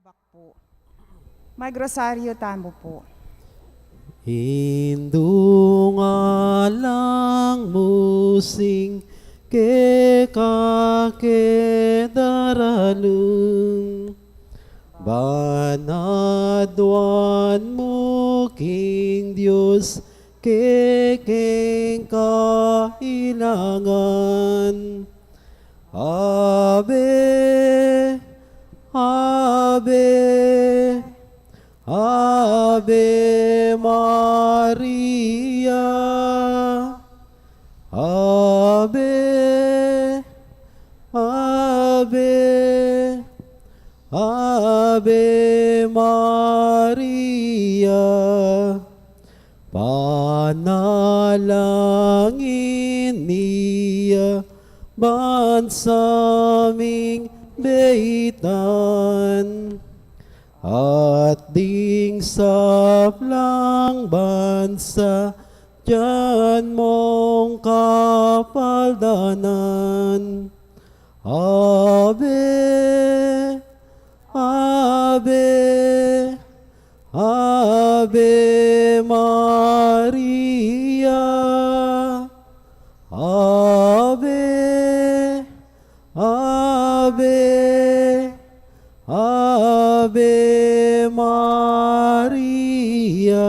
Habak po. Magrosaryo tamo po. Indungalang musing ke kakedaralung banadwan mo King Diyos kekeng kailangan. Ave, Ave, Ave Maria. Ave, Ave, Ave Maria. Panalangin niya bansaming beitan at ding saplang bansa diyan mong kapaldanan. Ave, Ave, Ave Maria. Ave, Ave, Ave Maria.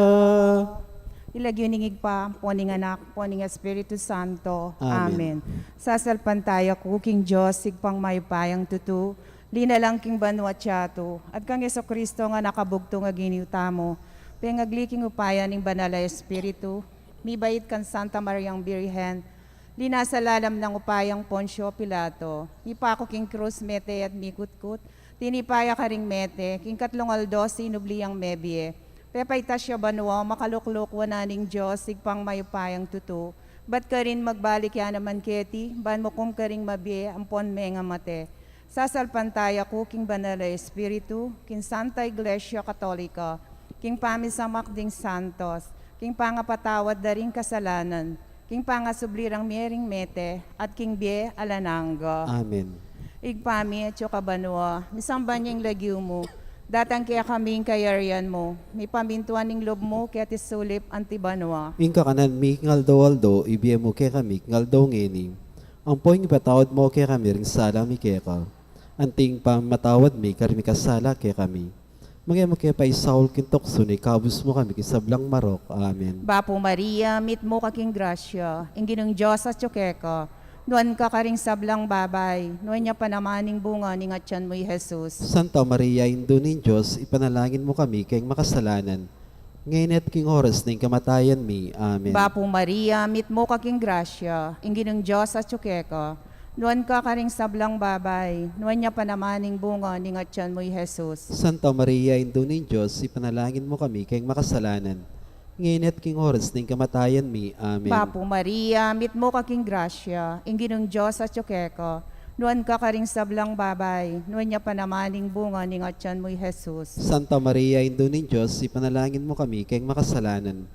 Ilagyuningig pa, poning anak, poning Espiritu Santo. Amen. Amen. Sasalpan tayo, kuking Diyos, sigpang maypayang tutu, linalang king banwa tiyato, at kang Yeso Kristo nga nakabugto nga giniuta mo, pengagliking upaya ning banala Espiritu, mibait kan Santa Mariang Birhen, linasalalam ng upayang Poncio Pilato, mipako king krus mete at mikutkut, tinipaya ka ring mete, king katlong aldos sinubliyang mebye, pepay tasya banwa, makalukluk wananing Diyos, sigpang mayupayang tutu, ba't ka rin magbalik yan naman keti, ban mo kum ka ring mabye, ampon menga mate, sasalpan tayo ko, king banala Espiritu, king Santa Iglesia Katolika, king pamisamak ding santos, king pangapatawad daring kasalanan, king pangasublirang miering mete, at king bie alananga. Amen. Igpami at kabanwa, misang banyang lagyo mo, datang kaya kaming kayarian mo, may pamintuan ning lob mo, kaya tisulip antibanwa. Inka kanan mi ngaldo ibiye mo ke kami ngaldo ngeni. Ang poing ipatawad mo ke kami ring sala mi keka. Anting pa matawad mi karmi kasala ke kami. Mga mo ke pa isaul kintok suni kabus mo kami kisablang marok. Amen. Bapo Maria, meet mo kaking grasya, inginong Diyos at tsukeka, nuan ka karing sablang babay, nuan niya panamaning bunga ning atyan mo'y Jesus. Santa Maria, Indunin Diyos, ipanalangin mo kami kayong makasalanan. Ngayon at king oras ng kamatayan mi. Amen. Bapo Maria, meet mo kaking grasya, inginong Diyos at tsukeka, nuan ka karing sablang babay, nuan niya panamaning bunga ning atyan mo'y Jesus. Santa Maria, Indunin Diyos, ipanalangin mo kami kayong makasalanan. Ngayon at king oras ng kamatayan mi. Amen. Bapo Maria, meet mo kaking grasya, inginong Diyos at tsukeka, nuan ka karing sablang babay, nuan niya panamaning bunga ning atyan mo'y Jesus. Santa Maria, Indunin Diyos, ipanalangin mo kami kayong makasalanan.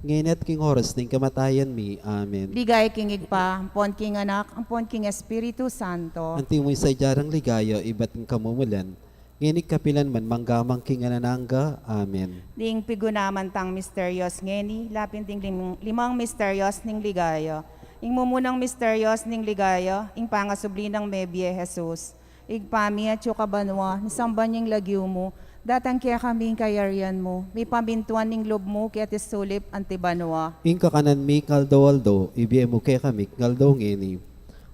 Ngayon at king oras ng kamatayan mi. Amen. Ligay king igpa, ampon king anak, ampon king Espiritu Santo. Anting mo'y sa jarang ligayo, iba't ng kamumulan. Ngayon kapilan man manggamang king anananga. Amen. Ding pigunaman tang misteryos ngeni, lapin ting limang misteryos ning ligaya. Ing mumunang misteryos ning ligaya, ing pangasubli ng mebye Jesus. Igpami at yukabanwa, nisamban yung lagyo mo, datang kaya kaming kayarian mo, may pambintuan ning lob mo, kaya tisulip antibanwa. Inka kanan mi ngaldo ibiye mo ke kami ngaldo ngeni.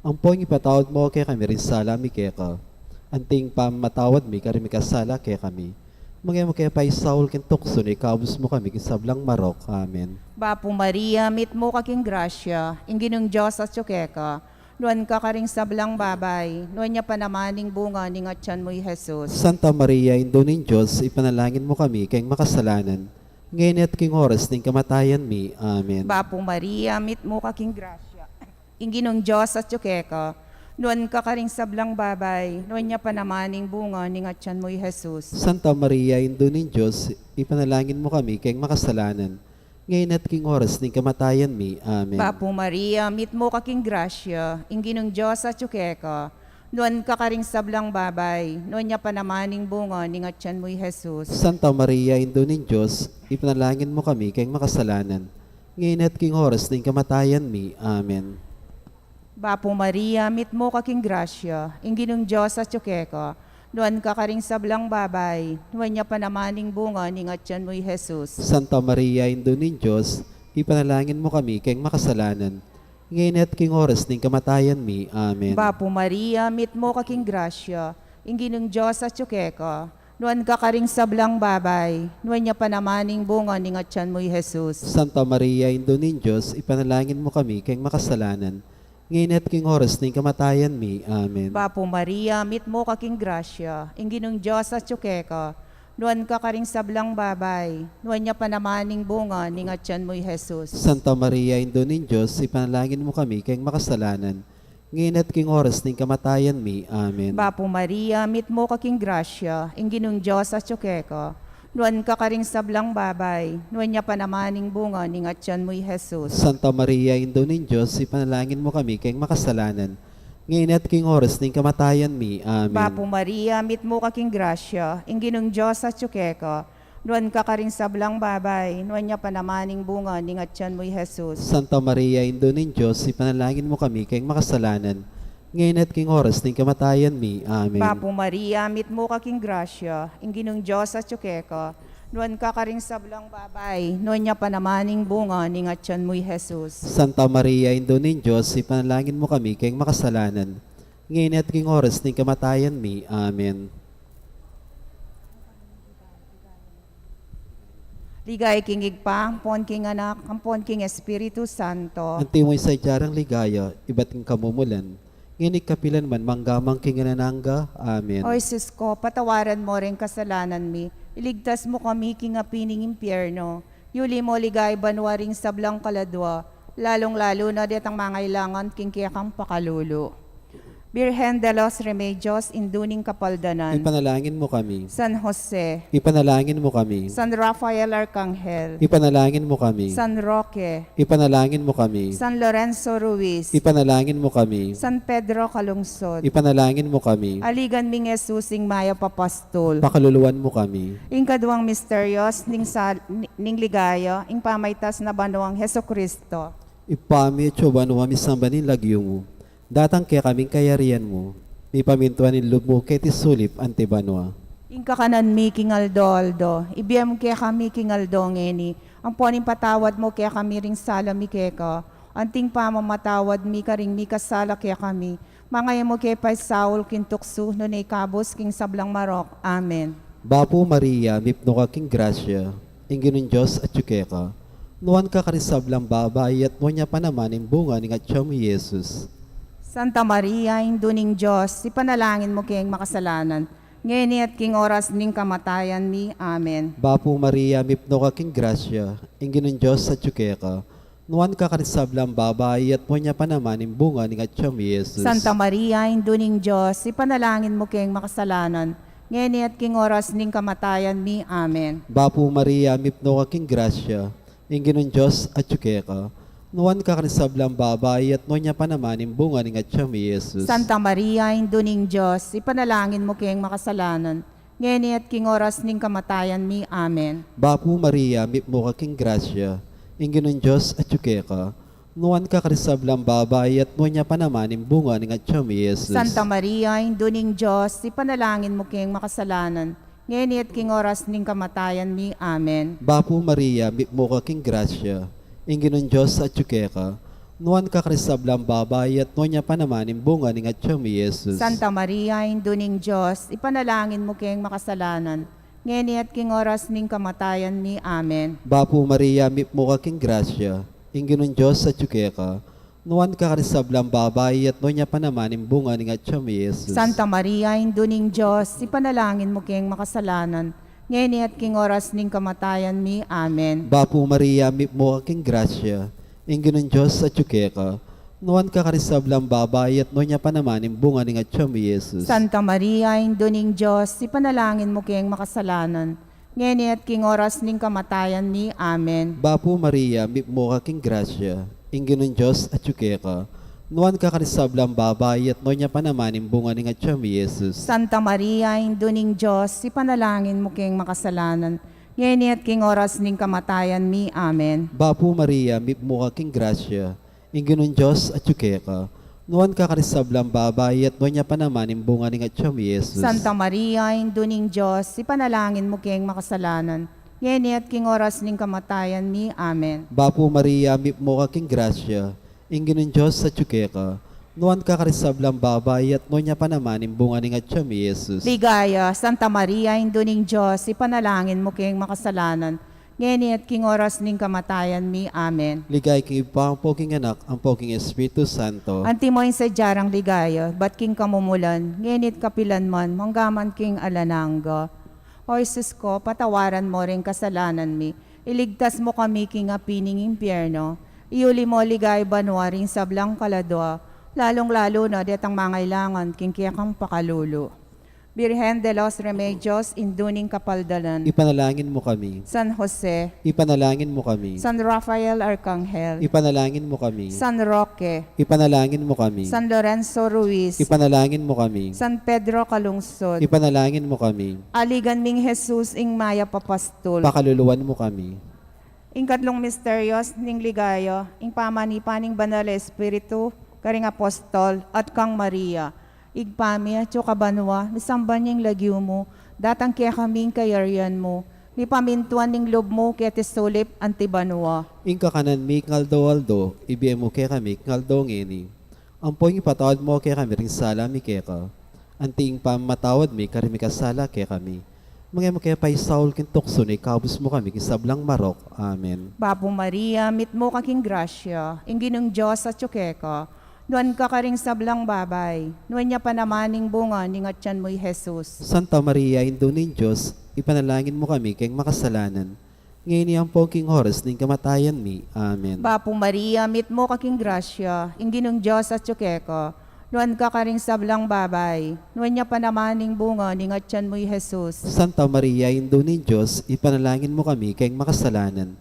Ang poing ipatawad mo ke kami rin sala mi keka. Anting pamatawad mi karimi kasala ke kami. Mga mo ke pa isaul kin tukso ni kabus mo kami kisablang marok. Amen. Bapo Maria, meet mo kaking grasya, inginong Diyos at tsukeka, nuan ka karing sablang babay, nuan niya panamaning bunga ning atyan mo'y Jesus. Santa Maria, Indunin Diyos, ipanalangin mo kami kayong makasalanan. Ngayon at king oras ng kamatayan mi. Amen. Bapo Maria, meet mo kaking grasya, inginong Diyos at tsukeka, nuan ka karing sablang babay, nuan niya panamaning bunga ning atyan mo'y Jesus. Santa Maria, Indunin Diyos, ipanalangin mo kami kayong makasalanan. Ngayon at king oras ng kamatayan mi. Amen. Bapo Maria, meet mo kaking grasya, inginong Diyos at tsukeka, Nuan kakaring sablang babay, nuan niya panamaning bunga, ningat tiyan mo'y Jesus. Santa Maria, Indo ng Diyos, ipanalangin mo kami kayong makasalanan. Ngayon at king oras ng kamatayan mi. Amen. Bapo Maria, mit mo kaking grasya, inginong Diyos at tsukeka, nuan kakaring sablang babay, nuan niya panamaning bunga, ningat tiyan mo'y Jesus. Santa Maria, Indo ng Diyos, ipanalangin mo kami kayong makasalanan. Ngayon at king oras ng kamatayan mi. Amen. Bapo Maria, mit mo kaking grasya, inginong Diyos at tsukeka, nuan kakaring sablang babay, nuan niya panamaning bunga, ningat tiyan mo'y Jesus. Santa Maria, Indo ng Diyos, ipanalangin mo kami kayong makasalanan. Ngayon at king oras ng kamatayan mi. Amen. Bapo Maria, mit mo kaking grasya, inginong Diyos at tsukeka, nuan kakaring sablang babay, nuan niya panamaning bunga, ningat tiyan mo'y Jesus. Santa Maria, Indo ng Diyos, ipanalangin mo kami kayong makasalanan. Ngayon at king oras ng kamatayan mi. Amen. Bapo Maria, mit mo kaking grasya, inginong Diyos at tsukeka, nuan kakaring sablang babay, nuan niya panamaning bunga, ningat tiyan mo'y Jesus. Santa Maria, Indo ng Diyos, ipanalangin mo kami kayong makasalanan. Ngayon at king oras ng kamatayan mi. Amen. Bapo Maria, mit mo kaking grasya, inginong Diyos at tsukeka, nuan kakaring sablang babay, nuan niya panamaning bunga, ningat tiyan mo'y Jesus. Santa Maria, Indo ng Diyos, ipanalangin mo kami kayong makasalanan. Ngayon at king oras ng kamatayan mi. Amen. Bapo Maria, mit mo kaking grasya, inginong Diyos at tsukeka, nuan kakaring sablang babay, nuan niya panamaning bunga, ningat tiyan mo'y Jesus. Santa Maria, Indo ng Diyos, ipanalangin mo kami kayong makasalanan. Ngayon at king oras ng kamatayan mi. Amen. Ligay king igpa, ampon king anak, ampon king Espiritu Santo. Anti mo'y sa jarang ligaya, iba't king kamumulan. Ngayon kapilan man, manggamang king nananga. Amen. O Jesus ko, patawaran mo rin kasalanan mi. Iligtas mo kami king apining impyerno. Yuli mo ligay banwaring sablang kaladwa. Lalong-lalo na dit ang mangailangan king kiyakang pakalulo. Birhen de los Remedios, induning kapaldanan. Ipanalangin mo kami. San Jose, Ipanalangin mo kami. San Rafael Arcangel, Ipanalangin mo kami. San Roque, Ipanalangin mo kami. San Lorenzo Ruiz, Ipanalangin mo kami. San Pedro Calungsod, Ipanalangin mo kami. Aligan ming Jesusing Maya Papastol, Pakaluluwan mo kami. ing kaduang misteryos, ning ligaya, ing pamaytas na banawang Heso Kristo. Ipami at suban wamisambanin lagyo mo. Datang kaya kaming kayarian mo. May pamintuan in loob mo kay tisulip antibanwa. Ing kakanan mi king Aldo, ibiyam kaya kami king Aldo ngeni, ang poning patawad mo kaya kami ring sala mi keka, anting pamamatawad mi karing mi kasala kaya kami, mga mo kaya pa Saul kintukso no na ikabos king sablang marok. Amen. Bapo Maria, mipno ka king grasya, ingin ng Diyos at yukeka. Nuan ka karisablang babay at nuan niya pa naman ang bunga ng atyam Jesus. Santa Maria, induning Diyos, ipanalangin mo kayang makasalanan, ngayon at king oras ning kamatayan mi. Amen. Bapo Maria, mipno ka king grasya, ingin ng Diyos at yukeka. Nuan ka karisablang babay at nuan niya pa naman ang bunga ng atyam Jesus. Santa Maria, induning Diyos, ipanalangin mo kayang makasalanan, ngayon at king oras ning kamatayan mi. Amen. Bapo Maria, mipno ka king grasya, ingin ng Diyos at yukeka. Nuan ka karisablang babay at nuan niya pa naman ang bunga ng atyam Jesus. Santa Maria, induning Diyos, ipanalangin mo kayang makasalanan, ngayon at king oras ning kamatayan mi. Amen. Bapo Maria, mipno ka king grasya, ingin ng Diyos at yukeka. Nuan ka karisablang babay at nuan niya pa naman ang bunga ng atyam Jesus. Santa Maria, induning Diyos, ipanalangin mo kayang makasalanan, ngayon at king oras ning kamatayan mi. Amen. Bapo Maria, mipno ka king grasya, ingin ng Diyos at yukeka. Nuan ka karisablang babay at nuan niya pa naman ang bunga ng atyam Jesus. Santa Maria, induning Diyos, ipanalangin mo kayang makasalanan, ngayon at king oras ning kamatayan mi. Amen. Bapo Maria, mipno ka king grasya, ingin ng Diyos at yukeka. Nuan ka karisablang babay at nuan niya pa naman ang bunga ng atyam Jesus. Santa Maria, induning Diyos, ipanalangin mo kayang makasalanan, ngayon at king oras ning kamatayan mi. Amen. Bapo Maria, mipno ka king grasya, ingin ng Diyos at yukeka. Nuan ka karisablang babay at nuan niya pa naman ang bunga ng atyam Jesus. Santa Maria, induning Diyos, ipanalangin mo kayang makasalanan, ngayon at king oras ning kamatayan mi. Amen. Bapo Maria, mipno ka king grasya, ingin ng Diyos at yukeka. Nuan kakarisablang babae at nonya pa naman imbunga ni nga tiyami Jesus. Santa Maria, Induning Diyos, ipanalangin mo king makasalanan. Ngayon at king oras ning kamatayan mi. Amen. Bapu Maria, mipmuka king grasya, inginon Diyos at yukeka. Nuan kakarisablang babae at nonya pa naman imbunga ni nga tiyami Jesus. Santa Maria, Induning Diyos, ipanalangin mo king makasalanan. Ngayon at king oras ning kamatayan mi. Amen. Bapu Maria, mipmuka king grasya, inginon Diyos at yukeka. Nuan kakarisablang babae at nonya pa naman imbunga ni nga tiyami Jesus. Ligaya, Santa Maria, Induning Diyos, ipanalangin mo king makasalanan. Ngayon at king oras ning kamatayan mi. Amen. Ligay king ipa ang poking anak, ang poking Espiritu Santo. Antimoin sa jarang ligaya, bat king kamumulan, ngayon at kapilan man, manggaman king alanangga. O Jesus ko, patawaran mo rin kasalanan mi. Iligtas mo kami king apining impyerno. Iuli mo ligay banwaring sablang kaladwa, lalong-lalo na detang mangailangan king kiyakang pakalulo. Birhen de los Remedios, induning kapaldalan. Ipanalangin mo kami. San Jose, Ipanalangin mo kami. San Rafael Arcangel, Ipanalangin mo kami. San Roque, Ipanalangin mo kami. San Lorenzo Ruiz, Ipanalangin mo kami. San Pedro Calungsod, Ipanalangin mo kami. aligan ming Jesus ing maya papastol. Pakaluluwan mo kami. Ing katlong misteryos ning ligayo, ing pamanipaning banal na Espiritu, karing apostol at kang Maria. Igpami at kabanwa, misamban niyang lagyo mo, datang kaya kaming kayarian mo, ni pamintuan ning lob mo kaya tisulip antibanwa. Ingka kanan mi ngaldo-aldo, ibigay mo kay kami ngaldo ngeni. Ang poing ipatawad mo kay kami ring sala mi keka. Anting pamatawad mi karimi kasala kay kami. Mga mo kaya pa'y Saul kintukso ni kabus mo kami kisablang marok. Amen. Bapo Maria, mit mo kaking grasya, ing ginong Diyos at yukeka, nuan ka karing sablang babay, nuan niya pa namaning bunga ning atyan mo'y Jesus. Santa Maria, Indo ning Diyos, ipanalangin mo kami kayong makasalanan. Ngayon niya ang pongking oras ning kamatayan mi. Amen. Bapo Maria, mit mo kaking grasya, ing ginong Diyos at yukeka, nuan ka karing sablang babay, nuan niya pa namaning bunga ning atyan mo'y Jesus. Santa Maria, Indo ning Diyos, ipanalangin mo kami kayong makasalanan.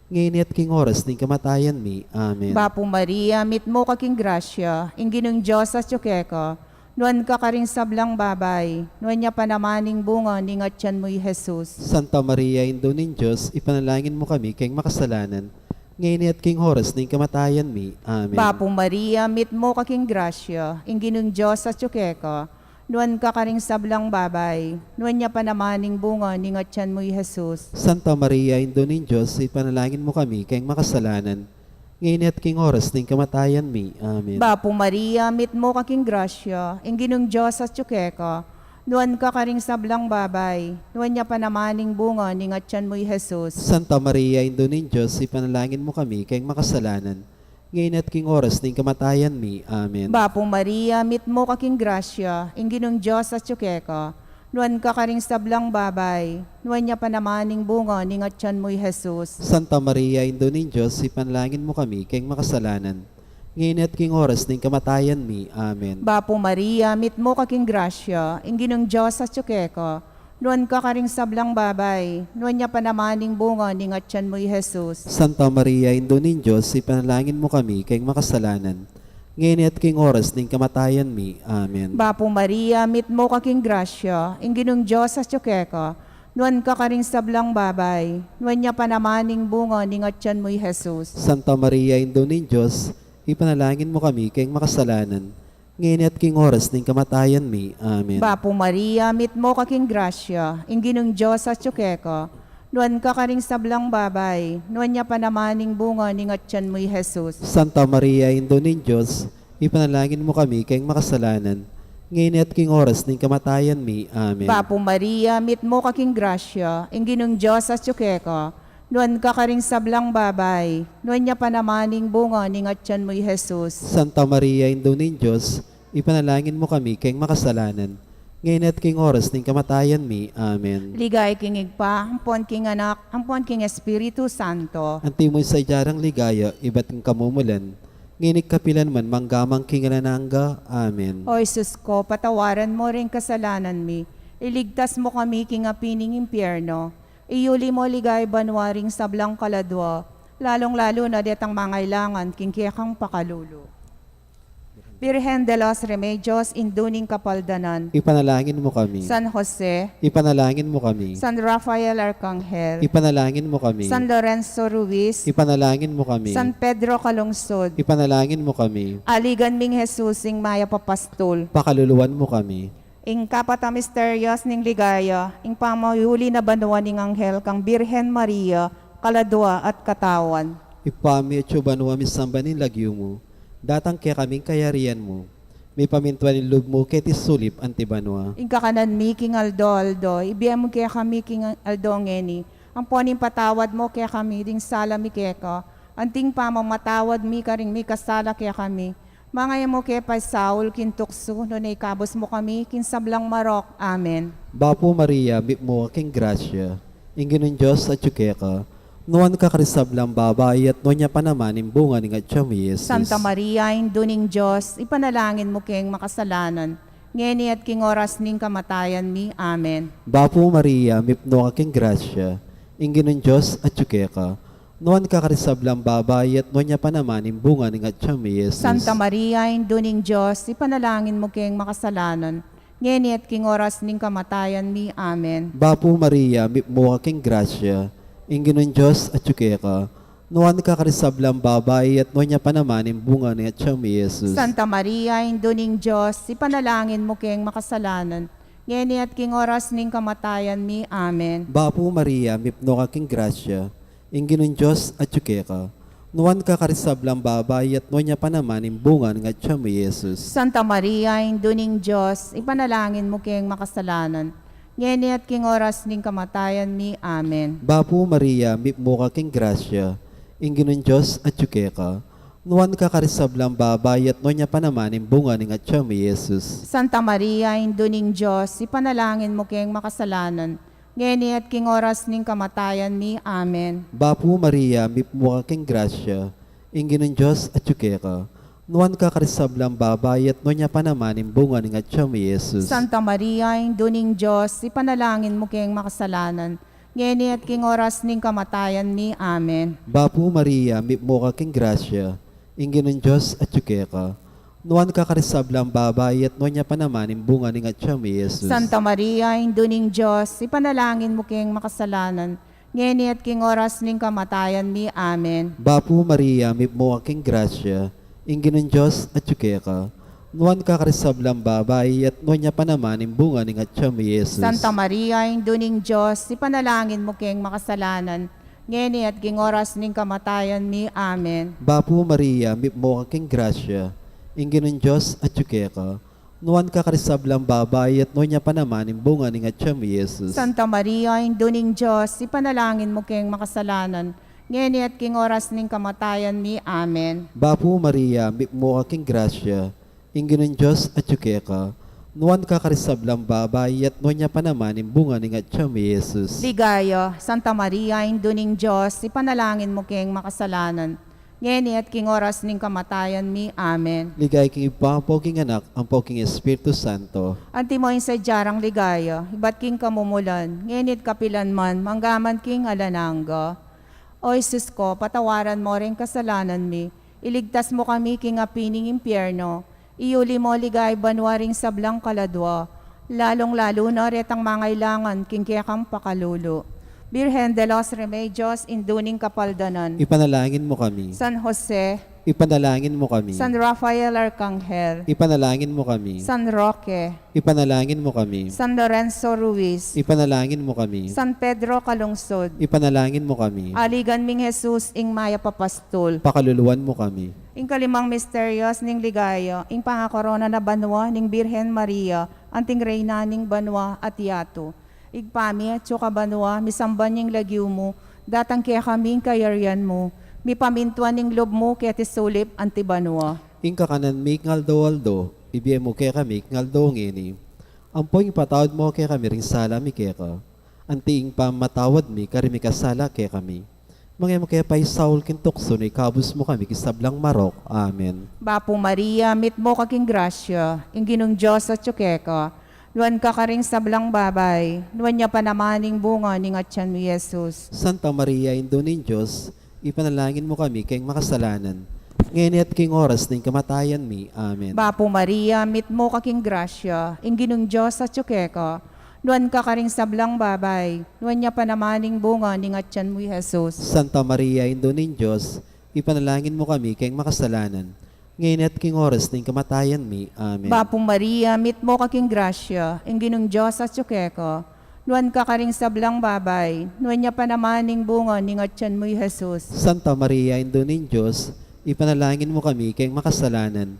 Ngayon at king oras ning kamatayan mi. Amen. Bapo Maria, mit mo kaking grasya, ing ginong Diyos at yukeka, nuan ka karing sablang babay, nuan niya pa namaning bunga ning atyan mo'y Jesus. Santa Maria, Indo ning Diyos, ipanalangin mo kami kayong makasalanan. Ngayon at king oras ning kamatayan mi. Amen. Bapo Maria, mit mo kaking grasya, ing ginong Diyos at yukeka, nuan ka karing sablang babay, nuan niya pa namaning bunga ning atyan mo'y Jesus. Santa Maria, Indo ning Diyos, ipanalangin mo kami kayong makasalanan. Ngayon at king oras ning kamatayan mi. Amen. Bapo Maria, mit mo kaking grasya, ing ginong Diyos at yukeka, nuan ka karing sablang babay, nuan niya pa namaning bunga ning atyan mo'y Jesus. Santa Maria, Indo ning Diyos, ipanalangin mo kami kayong makasalanan. Ngayon at king oras ning kamatayan mi. Amen. Bapo Maria, mit mo kaking grasya, ing ginong Diyos at yukeka, nuan ka karing sablang babay, nuan niya pa namaning bunga ning atyan mo'y Jesus. Santa Maria, Indo ning Diyos, ipanalangin mo kami kayong makasalanan. Ngayon at king oras ning kamatayan mi. Amen. Bapo Maria, mit mo kaking grasya, ing ginong Diyos at yukeka, nuan ka karing sablang babay, nuan niya pa namaning bunga ning atyan mo'y Jesus. Santa Maria, Indo ning Diyos, ipanalangin mo kami kayong makasalanan. Ngayon at king oras ning kamatayan mi. Amen. Bapo Maria, mit mo kaking grasya, ing ginong Diyos at yukeka, nuan ka karing sablang babay, nuan niya pa namaning bunga ning atyan mo'y Jesus. Santa Maria, Indo ning Diyos, ipanalangin mo kami kayong makasalanan. Ngayon at king oras ning kamatayan mi. Amen. Bapo Maria, mit mo kaking grasya, ing ginong Diyos at yukeka, nuan ka karing sablang babay, nuan niya pa namaning bunga ning atyan mo'y Jesus. Santa Maria, Indo ning Diyos, ipanalangin mo kami kayong makasalanan. Ngayon at king oras ning kamatayan mi. Amen. Bapo Maria, mit mo kaking grasya, ing ginong Diyos at yukeka, nuan ka karing sablang babay, nuan niya pa namaning bunga ning atyan mo'y Jesus. Santa Maria, Indo ning Diyos, ipanalangin mo kami kayong makasalanan. Ngayon at king oras ning kamatayan mi. Amen. Ligay king igpa, ampon king anak, ampon king Espiritu Santo. Antimoy sa jarang ligaya, iba't king kamumulan. Nginig kapilan man manggamang king nananga. Amen. O Jesus ko, patawaran mo rin kasalanan mi. Iligtas mo kami king apining impyerno. Iyuli mo ligay banwaring sablang kaladwa, lalong-lalo na detang mangailangan king kiyakang pakalulo. Virgen de los Remedios, induning kapaldanan. Ipanalangin mo kami. San Jose, Ipanalangin mo kami. San Rafael Arcangel, Ipanalangin mo kami. San Lorenzo Ruiz, Ipanalangin mo kami. San Pedro Calungsod, Ipanalangin mo kami. aligan ming Jesus ing maya papastol. Pakaluluwan mo kami. Ing kapata misterios ning ligaya, ing pamayuli na banwa ning anghel kang Birhen Maria, kaladwa at katawan. Ipami at subanwa misambanin lagyo mo. Datang kaya kaming kayarian mo. May pamintuan ng loob mo keti sulip antibanwa. Ing kakanan mi king Aldo, ibiyam mo kaya kami king Aldo ngeni. Ang poning patawad mo kaya kami, ding sala mi kaya ka. Anting pamamatawad mi ka ring mi kasala kaya kami. Mga mo kaya pa Saul kintukso, no na ikabos mo kami, kinsablang marok. Amen. Bapo Maria, bip mo aking grasya. Ingin ng Diyos at ka. Nuwan ka karisablang babae at nuwan niya pa naman yung bunga ng atyam Jesus. Santa Maria, induning Diyos, ipanalangin mo kayong makasalanan. Ngeni at king oras ning kamatayan mi. Amen. Bapo Maria, bip mo aking grasya. Ingin ng Diyos at ka. Nuwan ka karisablang babae at nuwan niya pa naman yung bunga ng atyam Jesus. Santa Maria, induning Diyos, ipanalangin mo kayong makasalanan. Ngeni at king oras ning kamatayan mi. Amen. Bapo Maria, bip mo aking grasya. Ingin ng Diyos at ka. Nuwan ka karisablang babae at nuwan niya pa naman yung bunga ng atyam Jesus. Santa Maria, induning Diyos, ipanalangin mo kayong makasalanan. Ngeni at king oras ning kamatayan mi. Amen. Bapo Maria, mipno aking grasya. Ingin ng Diyos at ka. Nuwan ka karisablang babae at nuwan niya pa naman yung bunga ng atyam Jesus. Santa Maria, induning Diyos, ipanalangin mo kayong makasalanan. Ngeni at king oras ning kamatayan mi. Amen. Bapo Maria, mipmo aking grasya. Ingin ng Diyos at ka. Nuwan ka karisablang babae at nuwan niya pa naman yung bunga ng atyam Jesus. Santa Maria, induning Diyos, ipanalangin mo kayong makasalanan. Ngeni at king oras ning kamatayan mi. Amen. Bapo Maria, mipmo aking grasya. Ingin ng Diyos at ka. Nuwan ka karisablang babae at nuwan niya pa naman yung bunga ng atyam Jesus. Santa Maria, induning Diyos, ipanalangin mo kayong makasalanan. Ngeni at king oras ning kamatayan mi. Amen. Bapo Maria, mipmo aking grasya. Ingin ng Diyos at ka. Nuwan ka karisablang babae at nuwan niya pa naman yung bunga ng atyam Jesus. Santa Maria, induning Diyos, ipanalangin mo kayong makasalanan. Ngeni at king oras ning kamatayan mi. Amen. Bapo Maria, mipmo aking grasya. Ingin ng Diyos at ka. Nuwan ka karisablang babae at nuwan niya pa naman yung bunga ng atyam Jesus. Santa Maria, induning Diyos, ipanalangin mo kayong makasalanan. Ngeni at king oras ning kamatayan mi. Amen. Bapo Maria, mipmo aking grasya. Ingin ng Diyos at ka. Nuwan ka karisablang babae at nuwan niya pa naman yung bunga ng atyam Jesus. Santa Maria, induning Diyos, ipanalangin mo kayong makasalanan. Ngeni at king oras ning kamatayan mi. Amen. Bapo Maria, mipmo aking grasya. Ingin ng Diyos at ka. Nuwan ka karisablang babae at nuwan niya pa naman yung bunga ng atyam Jesus. Ligaya, Santa Maria, induning Diyos, ipanalangin mo kayong makasalanan. Ngeni at king oras ning kamatayan mi. Amen. Ligay king ipa, ang poking anak, ang poking Espiritu Santo. Antimoin sa jarang ligaya, ibat king kamumulan, ngenit kapilan man, manggaman king alananga. O Isus ko, patawaran mo rin kasalanan mi, iligtas mo kami king apining impyerno, iuli mo ligay banwaring sablang kaladwa, lalong-lalo na retang mangailangan king kiyakang pakalulo. Birhen de los Remedios, induning kapaldanan. Ipanalangin mo kami. San Jose, Ipanalangin mo kami. San Rafael Arcangel, Ipanalangin mo kami. San Roque, Ipanalangin mo kami. San Lorenzo Ruiz, Ipanalangin mo kami. San Pedro Calungsod, Ipanalangin mo kami. aligan ming Jesus ing maya papastol. Pakaluluwan mo kami. Ing kalimang misterios ning ligaya, ing pangakorona na banwa ning Birhen Maria, anting reyna ning banwa at yato. Igpami at suka banwa, misamban ning lagyo mo, datang kaya kaming kayarian mo, mi pamintuan ning lob mo kaya tisulip anti banwa. Ing kakanan mi ngaldo-aldo, ibigay mo kaya kami ngaldo ngini. Ang poing patawad mo kaya kami ring sala mi kaya ka. Antiing pa matawad mi karimi kasala kaya kami. Mga mo kaya pa'y Saul kintukso na ikabos mo kami kisablang marok. Amen. Bapo Maria, mit mo kaking grasya, ing ginong Diyos at tsukeka, luan ka karing sablang babay, luan niya pa namaning bunga ning atyan mo Jesus. Santa Maria, Indo ng Diyos, ipanalangin mo kami kayong makasalanan. ngayon at king oras ng kamatayan mi. Amen. Bapo Maria, mit mo kaking grasya, inginong Diyos sa tsukeka, nuan ka karing sablang babay, nuan niya panamaning bunga ning atyan mo Jesus. Santa Maria, Indo ning Diyos, ipanalangin mo kami kayong makasalanan, ngayon at king oras ng kamatayan mi. Amen. Bapo Maria, mit mo kaking grasya, inginong Diyos sa tsukeka, nuan ka karing sablang babay, nuan niya panamaning bunga ning atyan mo Jesus. Santa Maria, Indo ning Diyos, ipanalangin mo kami kayong makasalanan,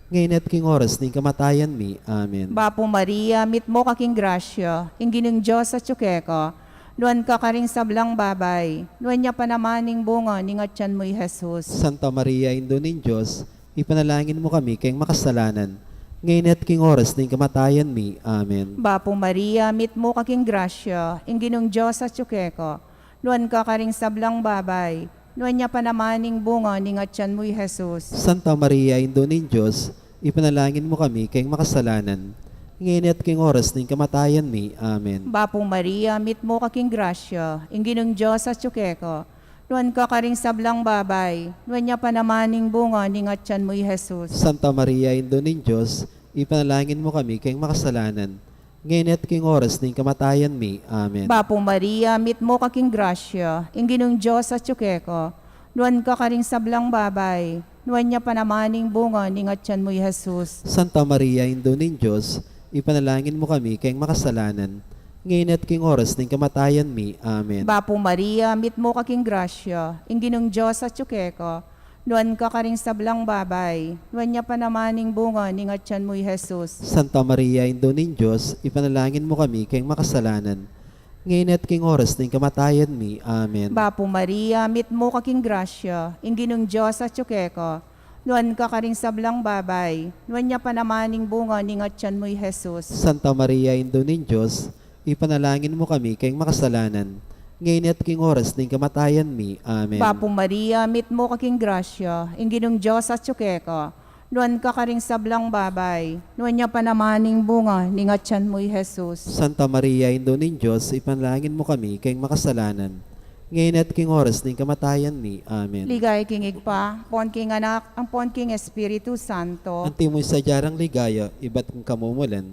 ngayon at king oras ng kamatayan mi. Amen. Bapo Maria, mit mo kaking grasya, inginong Diyos sa tsukeka, nuan ka karing sablang babay, nuan niya panamaning bunga ning atyan mo Jesus. Santa Maria, Indo ning Diyos, ipanalangin mo kami kayong makasalanan, ngayon at king oras ng kamatayan mi. Amen. Bapo Maria, mit mo kaking grasya, inginong Diyos sa tsukeka, nuan ka karing sablang babay, nuan niya panamaning bunga ning atyan mo Jesus. Santa Maria, Indo ning Diyos, ipanalangin mo kami kayong makasalanan, ngayon at king oras ng kamatayan mi. Amen. Bapo Maria, mit mo kaking grasya, inginong Diyos sa tsukeka, nuan ka karing sablang babay, nuan niya panamaning bunga ning atyan mo Jesus. Santa Maria, Indo ning Diyos, ipanalangin mo kami kayong makasalanan, ngayon at king oras ng kamatayan mi. Amen. Bapo Maria, mit mo kaking grasya, inginong Diyos sa tsukeka, nuan ka karing sablang babay, nuan niya panamaning bunga ning atyan mo Jesus. Santa Maria, Indo ning Diyos, ipanalangin mo kami kayong makasalanan, ngayon at king oras ng kamatayan mi. Amen. Bapo Maria, mit mo kaking grasya, inginong Diyos sa tsukeka, nuan ka karing sablang babay, nuan niya panamaning bunga ning atyan mo Jesus. Santa Maria, Indo ning Diyos, ipanalangin mo kami kayong makasalanan, ngayon at king oras ng kamatayan mi. Amen. Bapo Maria, mit mo kaking grasya, inginong Diyos sa tsukeka, nuan ka karing sablang babay, nuan niya panamaning bunga ning atyan mo Jesus. Santa Maria, Indo ning Diyos, ipanalangin mo kami kayong makasalanan, ngayon at king oras ng kamatayan mi. Amen. Bapo Maria, mit mo kaking grasya, inginong Diyos sa tsukeka, nuan ka karing sablang babay, nuan niya panamaning bunga ning atyan mo Jesus. Santa Maria, Indo ning Diyos, ipanalangin mo kami kayong makasalanan, ngayon at king oras ng kamatayan mi. Amen. Ligay kingig pa, pon king anak, ang pon king Espiritu Santo. Anti mo sa jarang ligaya, iba't kong kamumulan,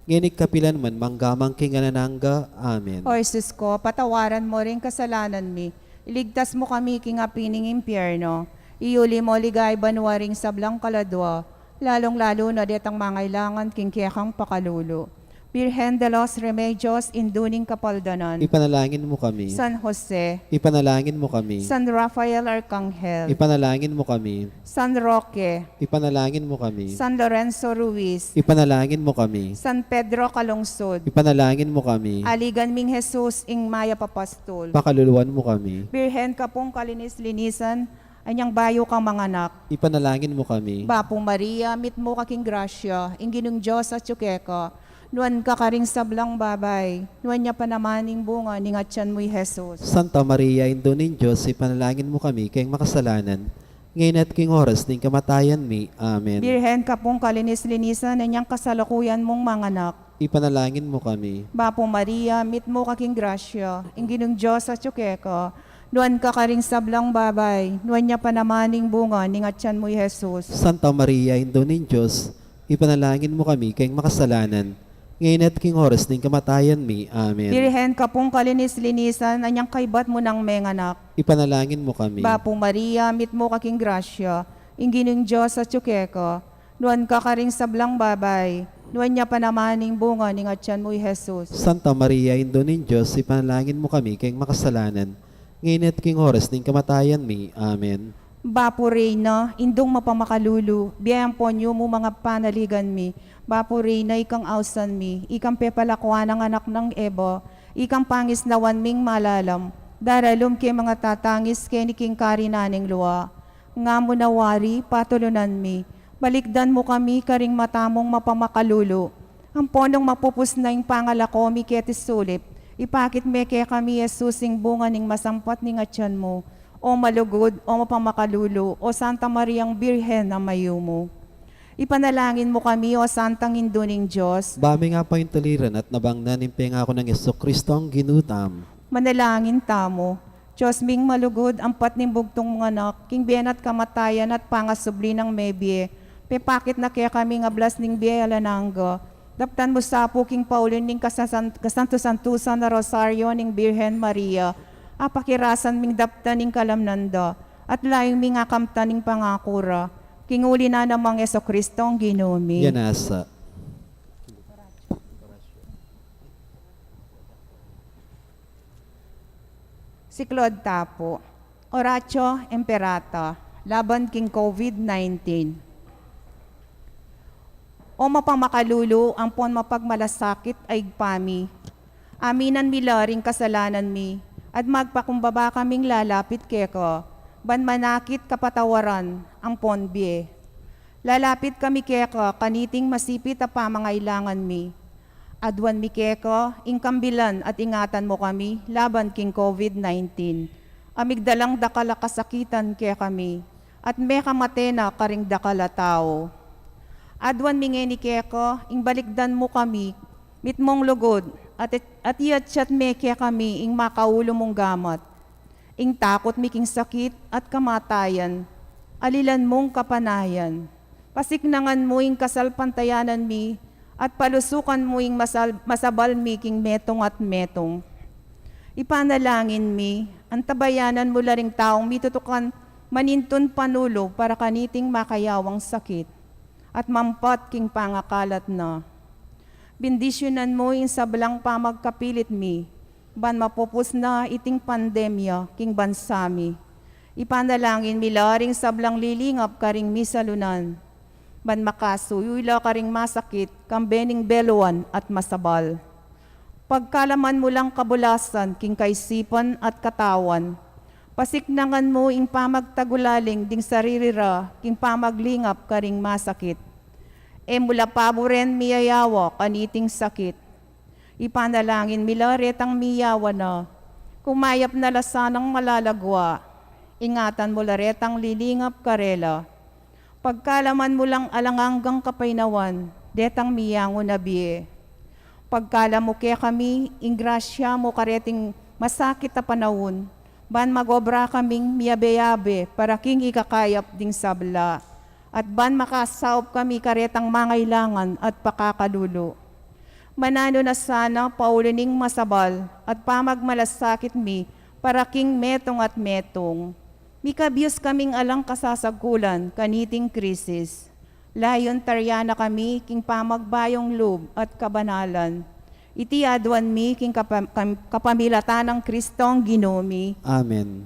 ngayon kapilan man manggamang king anananga. Amen. O Jesus ko, patawaran mo rin kasalanan mi, iligtas mo kami king apining impyerno, iuli mo ligay banwaring sablang kaladwa, lalong-lalo na detang mangailangan king kiyakang pakalulo. Virgen de los Remedios, induning kapaldanan. Ipanalangin mo kami. San Jose, Ipanalangin mo kami. San Rafael Arcangel, Ipanalangin mo kami. San Roque, Ipanalangin mo kami. San Lorenzo Ruiz, Ipanalangin mo kami. San Pedro Calungsod, Ipanalangin mo kami. aligan ming Jesus ing maya papastol. Pakaluluwan mo kami. Birhen ka pong kalinis-linisan, anyang bayo kang mga anak. Ipanalangin mo kami. Bapo Maria, mit mo kaking grasya, inginong Diyos sa tsukeka, nuan ka karing sablang babay, nuan niya panamaning bunga ning atyan mo'y Jesus. Santa Maria, Indo ning Diyos, ipanalangin mo kami kayong makasalanan, ngayon at king oras ng kamatayan mi. Amen. Birhen ka pong kalinis-linisan, anyang kasalukuyan mong mga anak. Ipanalangin mo kami. Bapo Maria, mit mo kaking grasya, inginong Diyos sa tsukeka, nuan ka karing sablang babay, nuan niya panamaning bunga ning atyan mo'y Jesus. Santa Maria, Indo ning Diyos, ipanalangin mo kami kayong makasalanan, ngayon at king oras ng kamatayan mi. Amen. Birhen ka pong kalinis-linisan, anyang kaibat mo ng menganak. Ipanalangin mo kami. Bapo Maria, mit mo kaking grasya, inginong Diyos sa tsukeka, nuan ka karing sablang babay, nuan niya panamaning bunga ning atyan mo'y Jesus. Santa Maria, Indo ning Diyos, ipanalangin mo kami kayong makasalanan, ngayon at king oras ng kamatayan mi. Amen. Bapo Reyna, indong mapamakalulu, biyayang ponyo mo mga panaligan mi. Bapo Reyna, ikang ausan mi, ikang pepalakwa ng anak ng Ebo, ikang pangis nawan ming malalam, daralum ke mga tatangis ke ni king karinaning luwa. Nga mo nawari, patulunan mi, balikdan mo kami karing matamong mapamakalulu. Ang ponong mapupus na yung pangalako mi ketis sulip, ipakit me ke kami Yesusing bunga ning masampat ning atyan mo, o malugod, o mapamakalulu, o Santa Mariang Birhen na mayumo. Ipanalangin mo kami, o Santang Induning Diyos. Bami nga pa yung taliran at nabangnan ng penga ako ng Yeso Kristo ang ginutam. Manalangin tamo. Diyos ming malugod, ampat ning bugtong mga anak, king biyan at kamatayan at pangasubli ng mebie. Pepakit na kaya kami nga blas ning biya alananggo. Daptan mo sa po king Paulin ning kasanto-santusan na rosaryo ning Birhen Maria. Apakirasan ming daptan ning kalamnanda. At layong ming akamtan ning pangakura. Kinguli na namang Yeso Kristong ginumi. Yan asa. Si Claude Tapo, Oratio Imperata, laban king COVID-19. O mapamakalulo, ang pon mapagmalasakit ay pami. Aminan mi laring kasalanan mi, at magpakumbaba kaming lalapit keko, ban manakit kapatawaran ang ponbie. Lalapit kami keko, kaniting masipit a pamangailangan mi. Adwan mi keko, ingkambilan at ingatan mo kami, laban king COVID-19. Amigdalang dakala kasakitan kaya kami, at may kamatena karing dakala tao. Adwan mingeni keko, ingbalikdan mo kami, mitmong lugod, at iyat me kaya kami, ing makaulo mong gamat. Ing takot miking sakit at kamatayan, alilan mong kapanayan. Pasiknangan mo ing kasalpantayanan mi, at palusukan mo ing masabal miking metong at metong. Ipanalangin mi, ang tabayanan mo laring taong mitutukan manintun panulo para kaniting makayawang sakit, at mampat king pangakalat na. Bendisyonan mo ing sablang pamagkapilit mi, ban mapupus na iting pandemya king bansami. Ipanalangin mi laring sablang lilingap karing misalunan, ban makasuyuyla karing masakit, kambening beluan at masabal. Pagkalaman mo lang kabulasan, king kaisipan at katawan, pasiknangan mo ing pamagtagulaling ding saririra, king pamaglingap karing masakit. E mula paboren miyayawa kaniting sakit. Ipanalangin milaretang miyawa na, kumayap na lasanang malalagwa, ingatan mo laretang lilingap karela. Pagkalaman mo lang alanganggang kapainawan, detang miyango na biye. Pagkala mo kaya kami, ingrasya mo kareting masakit na panahon, ban magobra kaming miyabe-yabe para king ikakayap ding sabla, at ban makasaop kami karetang mangailangan at pakakalulo. Manano na sana paulining masabal at pamagmalasakit mi para king metong at metong. Mikabyos kaming alang kasasagulan, kaniting krisis. Layon taryana kami, king pamagbayong loob at kabanalan. Iti adwan mi, king kapamilatan ng Kristong ginumi. Amen.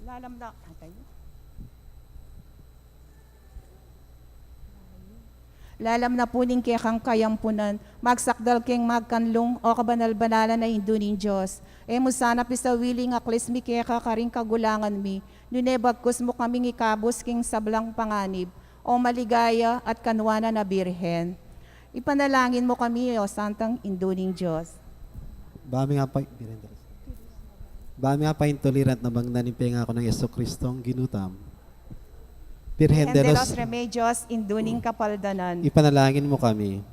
Lalam na, lalam na po ning kaya kang kayampunan, magsakdal keng magkanlong o kabanal-banalan na hindu ning Diyos. E mo sana pisawiling aklis mi kaya karing kagulangan mi, nunebagkos mo kaming ikabos king sablang panganib, o maligaya at kanwana na birhen. Ipanalangin mo kami, o santang hindu ning Diyos. Bami nga pa intolerant na bang nanimpenga ako ng Yeso Kristong ginutam. Birhen de los Remedios, induning kapaldanan. ipanalangin mo kami.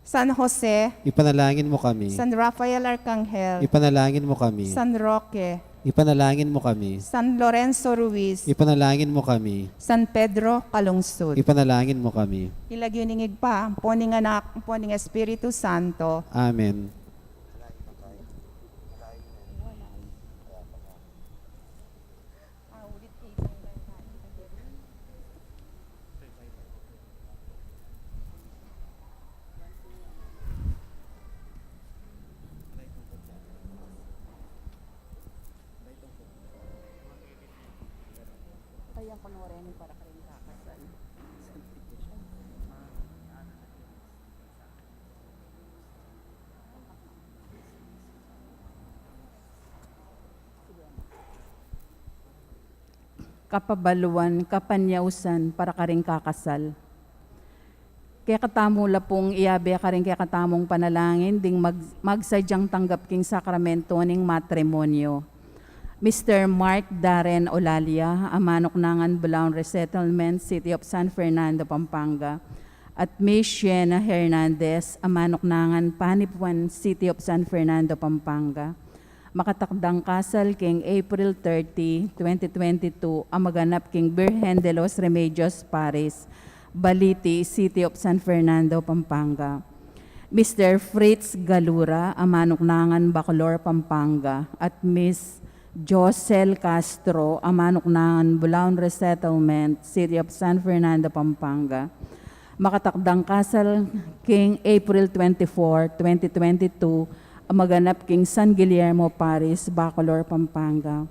San Jose, Ipanalangin mo kami. San Rafael Arcangel, Ipanalangin mo kami. San Roque, Ipanalangin mo kami. San Lorenzo Ruiz, Ipanalangin mo kami. San Pedro Calungsod. Ipanalangin mo kami. Ilagyuningig pa, ang poning anak, ang poning Espiritu Santo. Amen. Kapabaluan, kapanyausan, para karing kakasal. Kaya katamo la pong iabe karing kaya katamong panalangin, ding magsadyang tanggap king sakramento ning matrimonyo. Mr. Mark Darren Olalia, Amanok Nangan, Bulaon Resettlement, City of San Fernando, Pampanga. at Miss Shena Hernandez, Amanoknangan, Panipwan, City of San Fernando, Pampanga. Makatakdang kasal king April 30, 2022, ang maganap king Birhen de los Remedios Paris, Baliti, City of San Fernando, Pampanga. Mr. Fritz Galura, Amanoknangan, Bacolor, Pampanga, at Miss Josel Castro, Amanoknangan, Bulaon Resettlement, City of San Fernando, Pampanga. Makatakdang kasal king April 24, 2022, ang maganap king San Guillermo Paris, Bacolor, Pampanga.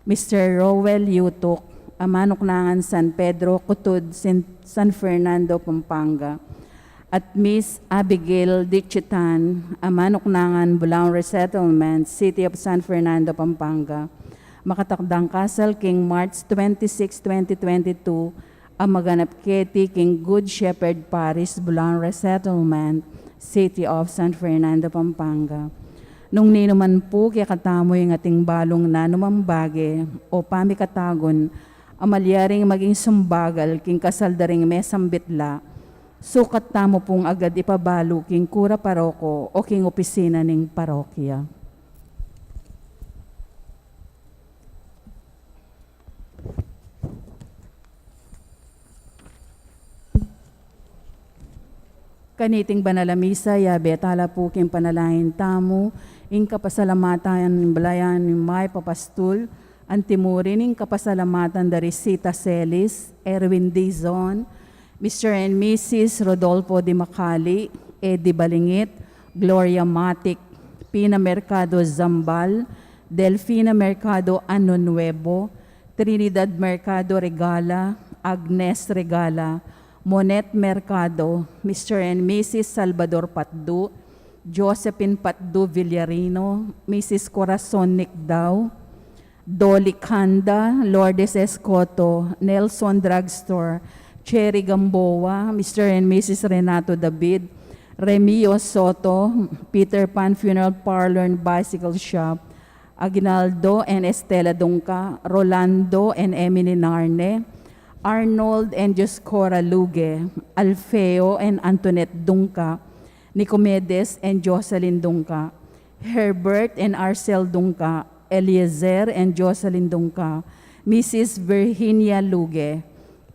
Mr. Rowell Yutok, Amanoknangan, San Pedro, Cutud, San Fernando, Pampanga. At Miss Abigail Dichitan, Amanoknangan, Bulaon Resettlement, City of San Fernando, Pampanga. Makatakdang kasal king March 26, 2022, ang maganap keti king Good Shepherd Paris, Bulaon Resettlement, City of San Fernando, Pampanga. Nung ninuman po kaya katamoy ng ating balong na numambage o pamikatagon, amalyaring maging sumbagal king kasaldaring mesambitla, sukat tamo pong agad ipabalo king kura paroko o king opisina ning parokya. Kaniting banalamisa, yabe, tala po king panalangin tamo, ing kapasalamatan ng balayan ni May Papastul, antimurin ing kapasalamatan dari Sita Celis, Erwin Dizon, Mr. and Mrs. Rodolfo Di Macali, Eddie Balingit, Gloria Matic, Pina Mercado Zambal, Delfina Mercado Ano Nuevo, Trinidad Mercado Regala, Agnes Regala, Monet Mercado, Mr. and Mrs. Salvador Patdu, Josephine Patdu Villarino, Mrs. Corazon Nicdao, Dolly Kanda, Lourdes Escoto, Nelson Drugstore, Cherry Gamboa, Mr. and Mrs. Renato David, Remio Soto, Peter Pan Funeral Parlor and Bicycle Shop, Aguinaldo and Estela Dunca, Rolando and Emily Narne, Arnold and Joscora Luge, Alfeo and Antoinette Dunca, Nicomedes and Jocelyn Dunca, Herbert and Arcel Dunca, Eliezer and Jocelyn Dunca, Mrs. Virginia Luge,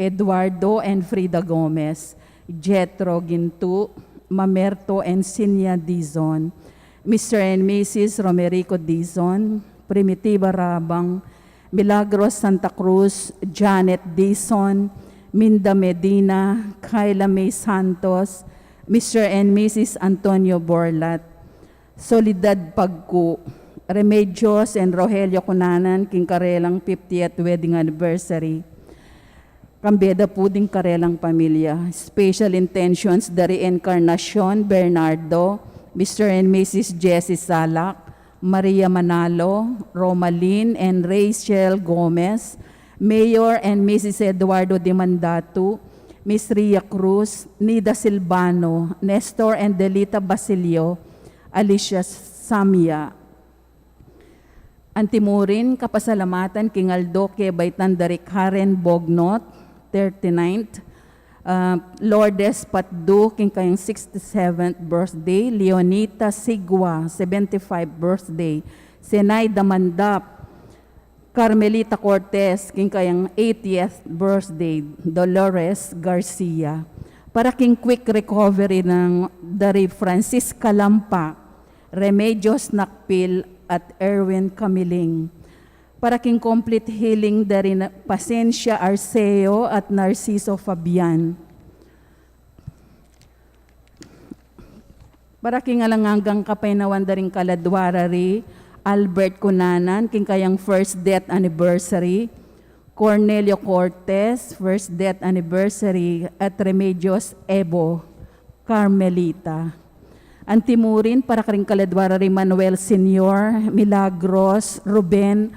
Eduardo and Frida Gomez, Jetro Gintu, Mamerto and Sinya Dizon, Mr. and Mrs. Romerico Dizon, Primitiva Rabang, Milagros Santa Cruz, Janet Dizon, Minda Medina, Kyla May Santos, Mr. and Mrs. Antonio Borlat, Solidad Pagku, Remedios and Rogelio Cunanan, King Karelang 50th wedding anniversary. Kambeda po ding Karelang pamilya. Special intentions, dari Encarnacion Bernardo, Mr. and Mrs. Jessie Salak, Maria Manalo, Romalyn and Rachel Gomez, Mayor and Mrs. Eduardo Dimandatu, Miss Ria Cruz, Nida Silvano, Nestor and Delita Basilio, Alicia Samia. Antimurin, kapasalamatan, King Aldo Kebaitan dari Karen Bognot, 39th, Lourdes Patdu, king kayang 67th birthday, Leonita Sigua, 75th birthday, Senay Damandap, Carmelita Cortez, king kayang 80th birthday, Dolores Garcia. Para king quick recovery ng dari Francisca Lampa, Remedios Nakpil at Erwin Camiling. Para king complete healing dari Pasencia Arceo at Narciso Fabian. Para king alangangang kapainawan daring kaladwarari, Albert Cunanan, king kayang first death anniversary, Cornelio Cortez, first death anniversary, at Remedios Ebo, Carmelita. Antimurin, para karing kaladwarari, Manuel Senior, Milagros, Ruben,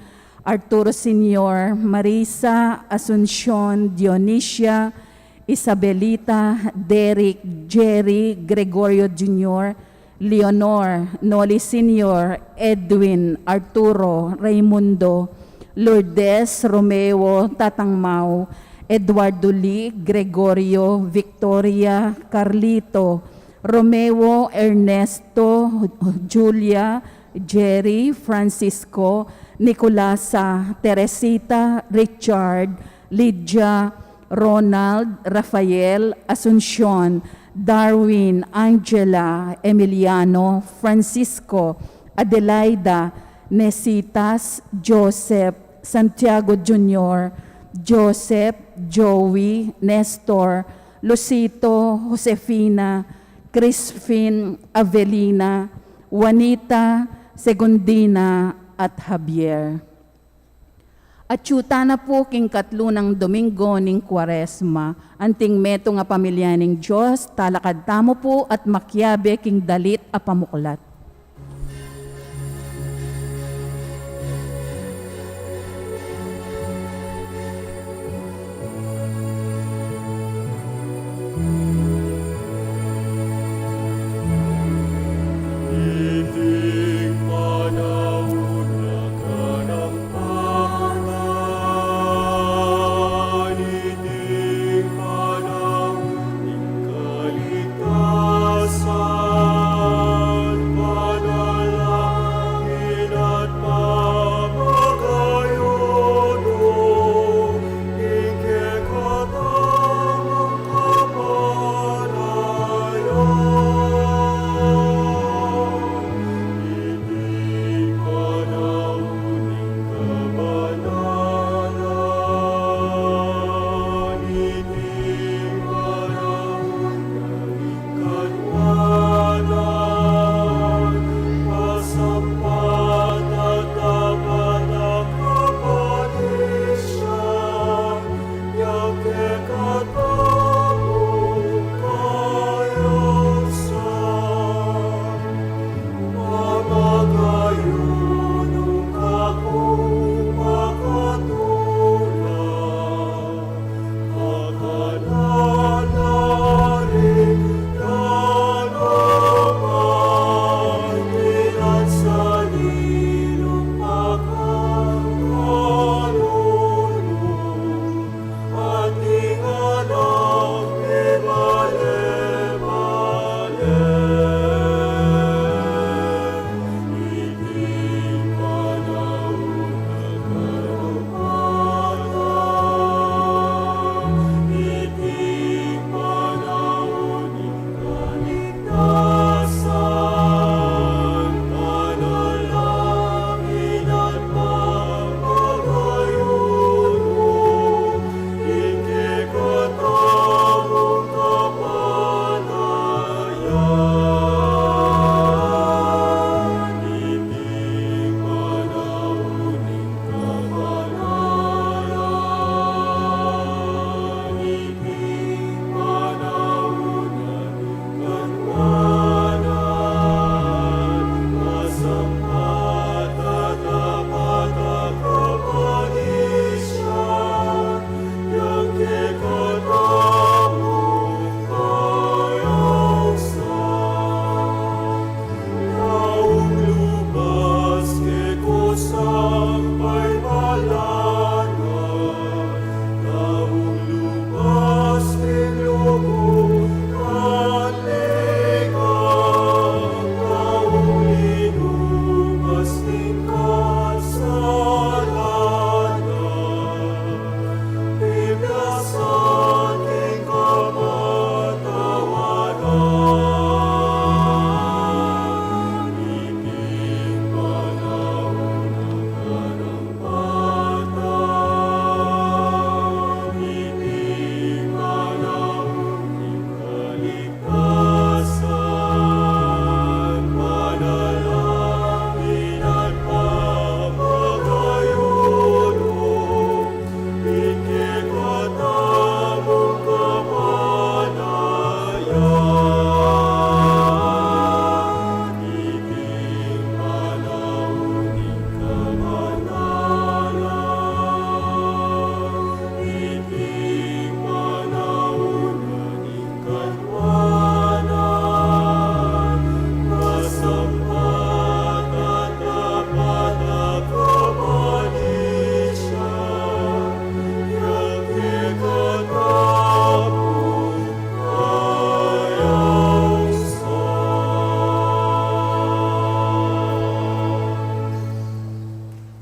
Arturo Senior, Marisa, Asuncion, Dionisia, Isabelita, Derek, Jerry, Gregorio Jr., Leonor, Noli Senior, Edwin, Arturo, Raimundo, Lourdes, Romeo, Tatang Mau, Eduardo Lee, Gregorio, Victoria, Carlito, Romeo, Ernesto, Julia, Jerry, Francisco, Nicolasa, Teresita, Richard, Lydia, Ronald, Rafael, Asuncion, Darwin, Angela, Emiliano, Francisco, Adelaida, Nesitas, Joseph, Santiago Jr., Joseph, Joey, Nestor, Lucito, Josefina, Crispin, Avelina, Juanita, Segundina, at Javier. At syuta na po king katlo ng Domingo ning Kwaresma, anting meto nga pamilya ning Diyos, talakad tamo po at makyabe king dalit a pamuklat. Iting panahon na kanampanan, iting panahon ng kalikasan,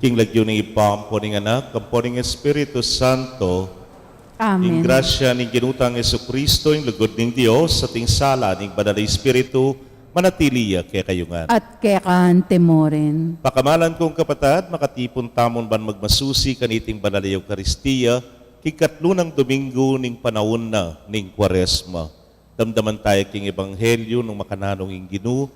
King lagyo ng ipampo ng anak, kampo ng Espiritu Santo, Amen. ing grasya ng ginutang Jesucristo, ing lugod ng Diyos, sa ting sala ng banal na Espiritu, manatiliya kaya kayungan. At kekaan temoren. Pakamalan kong kapatad, makatipon tamon ban magmasusi kaniting banal na Eucharistia, kikatlo ng Domingo ning panahon na ning Kwaresma. Damdaman tayo king Ebanghelyo ng makananong ing Ginoo,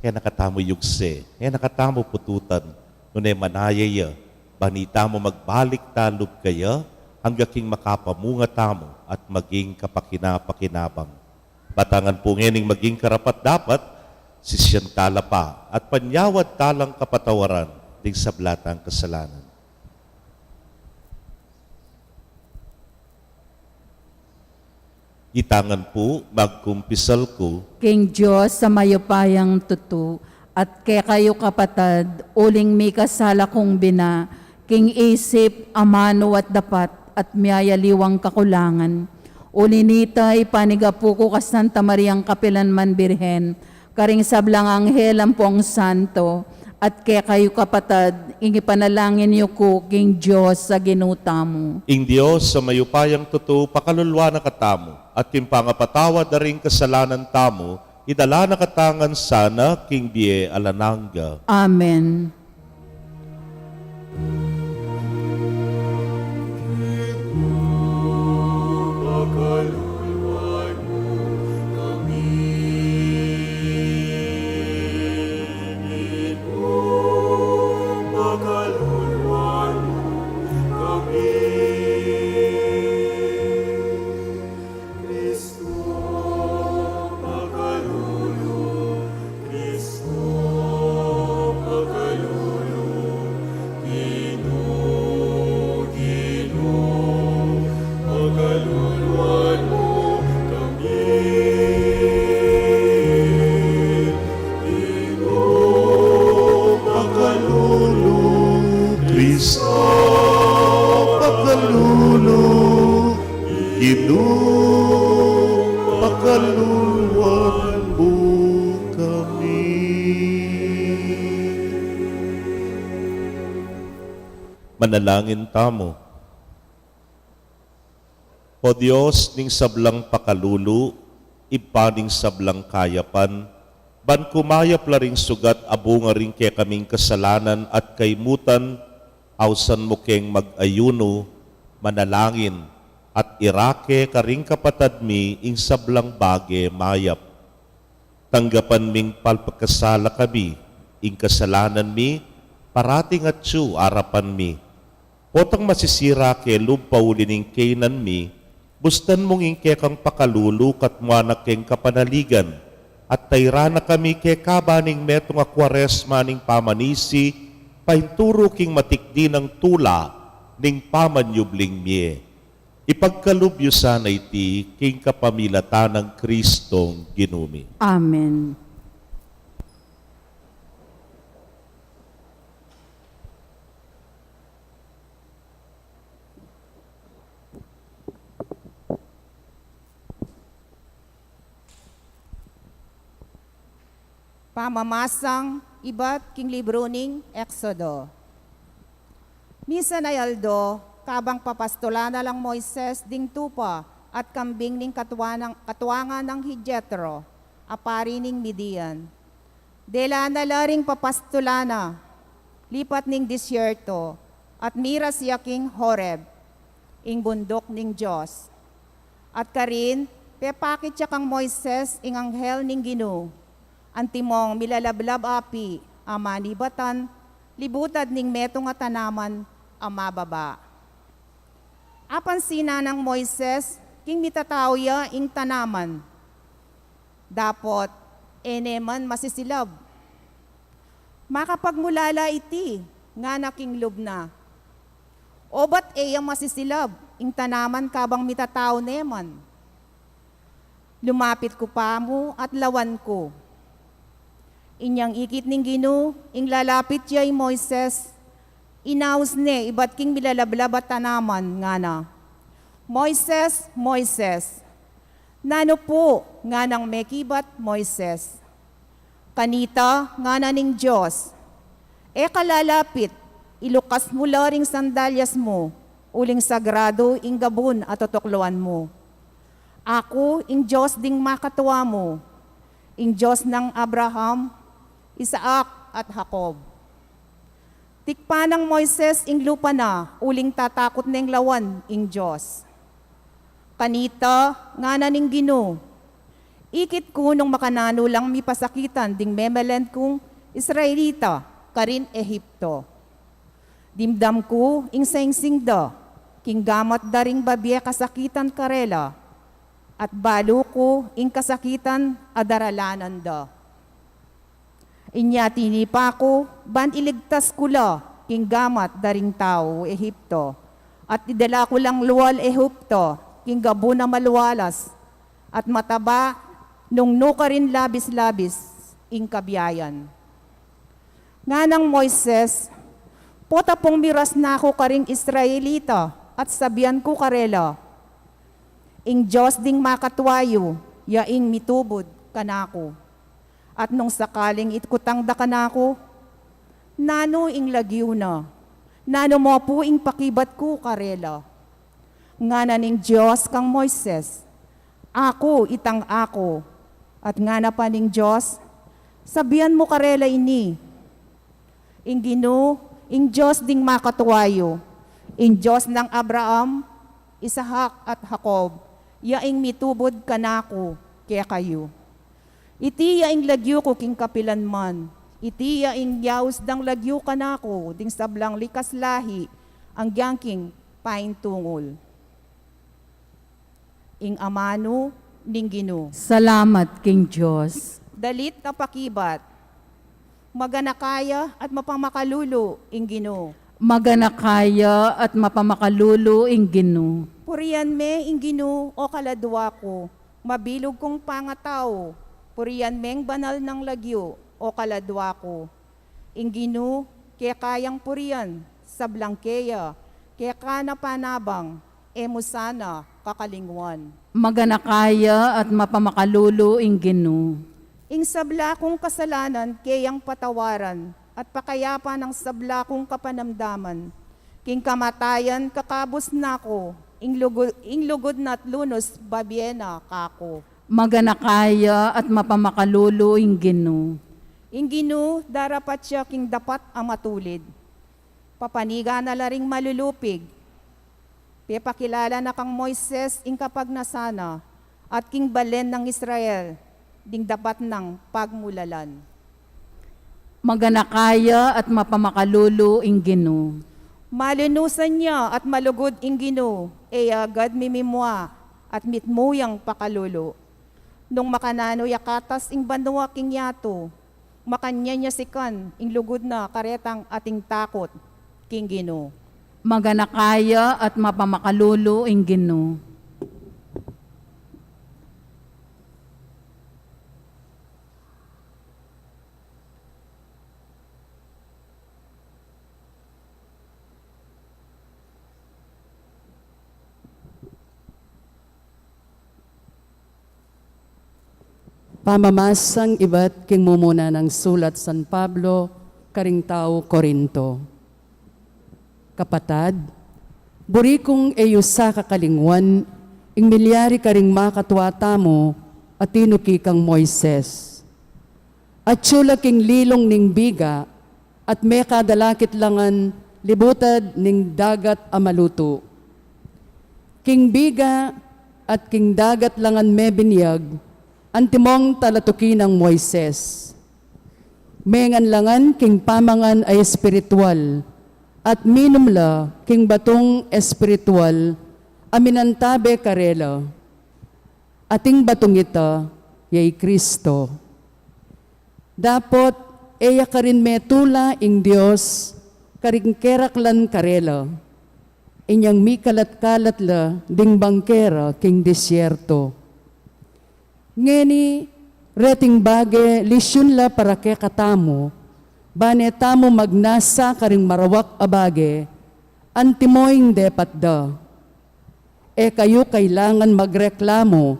kaya nakatamo yugse, kaya nakatamo pututan, nunay manayaya, banita mo magbalik talog kaya, hanggang king makapamunga tamo at maging kapakinapakinabang. Batangan po ngayon maging karapat dapat, sisyan tala pa at panyawad talang kapatawaran ding sablatang kasalanan. Itangan po, magkumpisal ko, King Diyos sa mayupayang tutu, at kay kayo kapatad, uling may kasala kong bina, king isip, amano at dapat, at miyayaliwang kakulangan. Ulinitay, panigapuko ka Santa Mariang Kapilanman Birhen, karing sablang anghel ang pong santo, at kay kayo kapatad, ingipanalangin niyo ko, King Diyos sa ginuta mo. ing Diyos sa mayupayang tuto, pakalulwa na katamo, at kimpangapatawad na rin kasalanan tamo, idala na katangan sana, king Bie Alananga. Amen. Pakaluluan mo kami. Pakaluluan mo kami. Kristo, pakalulu. Kristo, pakalulu. Pakaluluan mo kami. Pakalulu, Kristo, pakalulo, Ginoo, pakaluluan mo kami. Manalangin tamo. O Diyos, ning sablang pakalulu, ipaning sablang kayapan, ban kumayap la ring sugat abunga ring kaya kaming kasalanan at kaimutan, awsan mo keng mag-ayuno, manalangin, at irake karing kapatad mi ing sablang bage mayap. Tanggapan ming palpagkasala kami, ing kasalanan mi, parating at siyo arapan mi. Potang masisira ke lumpaulining kainan mi, bustan mong ingke kang pakalulu kat muanak keng kapanaligan, at tayra na kami ke kabaning metong Kwaresma ning pamanisi, painturo king matikdi ng tula ning pamanyubling mie. Ipagkalubyo sana iti king kapamilatan ng Kristong ginumi. Amen. Pamamasang iba't king libro ning Exodo. Misa na yaldo, kabang papastola na lang Moises ding tupa at kambing ning katuwangan ng Jethro, apari ning Midian. Dela na laring papastola na, lipat ning disyerto, at mira siya king Horeb, ing bundok ning Diyos. At karin, pepakit siya kang Moises ing anghel ning Ginoo, antimong milalablab api, amanibatan, libutad ning metong nga tanaman, amababa. Apan sina ng Moises, king mitatao ya ing tanaman. Dapot, eneman masisilab. Makapagmulala iti, nga naking lubna. Obat eyang masisilab, ing tanaman kabang mitatao neman. Lumapit ko pa mo at lawan ko. Inyang ikit ning Ginoo, ing lalapit yay Moises, inaus ne, ibat king milalablabat tanaman nga na. Moises, Moises, nano po nga nang mekibat Moises. Kanita nga na ning Diyos, e kalalapit, ilukas mo laring sandalyas mo, uling sagrado ing gabon at tutokluan mo. Ako, ing Diyos ding makatuwa mo, ing Diyos ng Abraham, Isaac at Jacob. Tikpa ng Moises ing lupa na, uling tatakot na ing lawan ing Diyos. Kanita, nga na ning Ginoo, ikit ko nung makanano lang mi pasakitan ding memelend kong Israelita, karin Ehipto. Dimdam ko ing saing da, king gamat daring babye kasakitan karela, at balo ko ing kasakitan adaralanan da. Inya tinipa ko, ban iligtas ko la, king gamat daring tao Ehipto, at idala ko lang luwal Ehipto, king gabo na maluwalas, at mataba nung nuka rin labis-labis ing kabiyayan. Nga ng Moises, pota pong miras na ako karing Israelita, at sabihan ko karela, ing Diyos ding makatwayo, yaing mitubod kanako. At nung sakaling itkutangda kanako, nano ing lagyo na, nano mo po ing pakibat ko karela. Nga na ning Diyos kang Moises, ako itang ako, at nga na pa ning Diyos, sabihan mo karela ini, ing Ginoo, ing Diyos ding makatuwayo, ing Diyos ng Abraham, Isaac at Jacob, yaing mitubod kanako kaya kayo. Iti yaing lagyo ko king kapilan man, iti yaing yaus dang lagyo kanako, ding sablang likas lahi, ang gyangking paing tungol. Ing amano, ning Ginoo. Salamat, King Diyos. Dalit na pakibat, maganakaya at mapamakalulo, ing Ginoo. Maganakaya at mapamakalulo ing Ginoo. Puriyan me, ing Ginoo, o kaladwa ko, mabilog kong pangataw, puriyan meng banal ng lagyo, o kaladwa ko. Ing Ginoo, kaya kayang puriyan, sablang keya, kaya kana panabang, emusana, kakalingwan. Maganakaya at mapamakalulo ing Ginoo. Ing sabla kong kasalanan, kayang patawaran, at pakayapa ng sabla kong kapanamdaman. King kamatayan, kakabos nako, ing lugod na't lunos, babiena kako. Maganakaya at mapamakalulo ing Ginoo. Ing Ginoo, darapat siya king dapat amatulid. Papaniga na laring malulupig. Pepakilala na kang Moises ing kapag nasana, at king balen ng Israel, ding dapat ng pagmulalan. Maganakaya at mapamakalulo ing Ginoo. Malunusan niya at malugod ing Ginoo, agad mimimwa at mitmuyang pakalulo. Nung makanano yakatas ing banwa king yato, makanya niya sikan ing lugod na karetang ating takot king Ginoo. Maganakaya at mapamakalulo ing Ginoo. Pamamasang iba't king mumuna ng sulat San Pablo, karing tao Korinto. Kapatad, buri kong eyo sa kakalingwan, ing milyari karing makatwata mo, at tinuki kang Moises. At syula king lilong ning biga, at may kadalakit langan libutad ning dagat amaluto. King biga at king dagat langan may binyag, antimong talatuki ng Moises. Mengan langan king pamangan ay espiritual, at minumla king batong espiritual, aminantabe karela. Ating batong ita, yay Kristo. Dapot, eya ka rin metula ing Diyos, karing keraklan karela. Inyang mikalat-kalat la, ding bangkera king disyerto. Ngeni, reting bage, lisyon la para ke katamo, bane tamo magnasa karing marawak abage, antimoing depat da. E kayo kailangan magreklamo,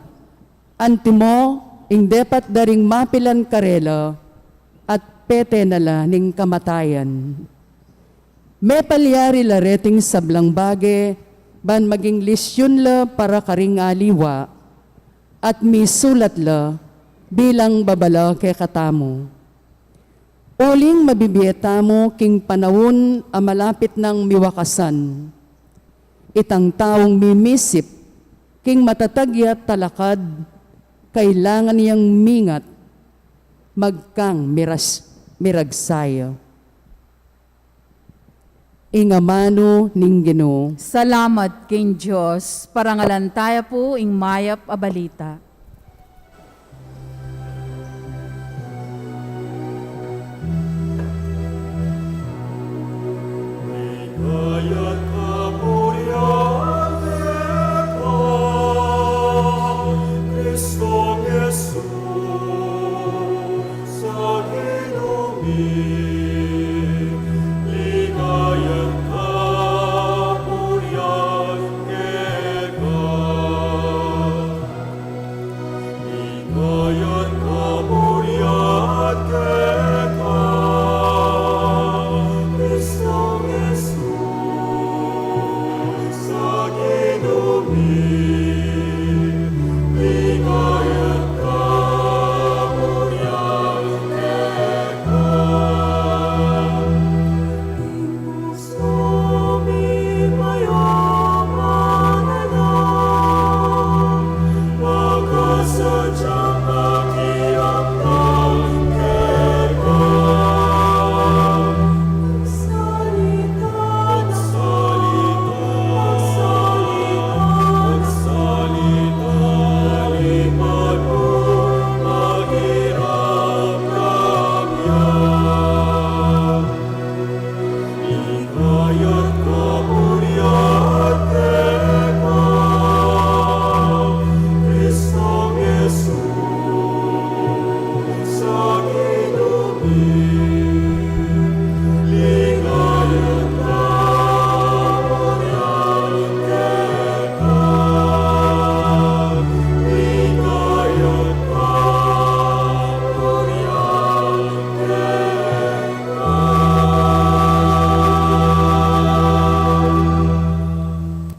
antimo ing depat daring mapilan karela, at pete nala ning kamatayan. May palyari la reting sablang bage, ban maging lisyon la para karing aliwa, at misulat la bilang babala kay katamo. Uling mabibiyeta mo king panawon a malapit ng miwakasan. Itang taong mimisip, king matatagya talakad, kailangan niyang mingat, magkang miragsayo. Ingamano ning Ginoo. Salamat king Diyos, parangalan tayo po ing mayap a balita. Kaya't kapurihan ka, Kristong Jesus, sa hinumig. Ligaya't kapurihan ka, ligaya't kapurihan ka, Kristong Jesus.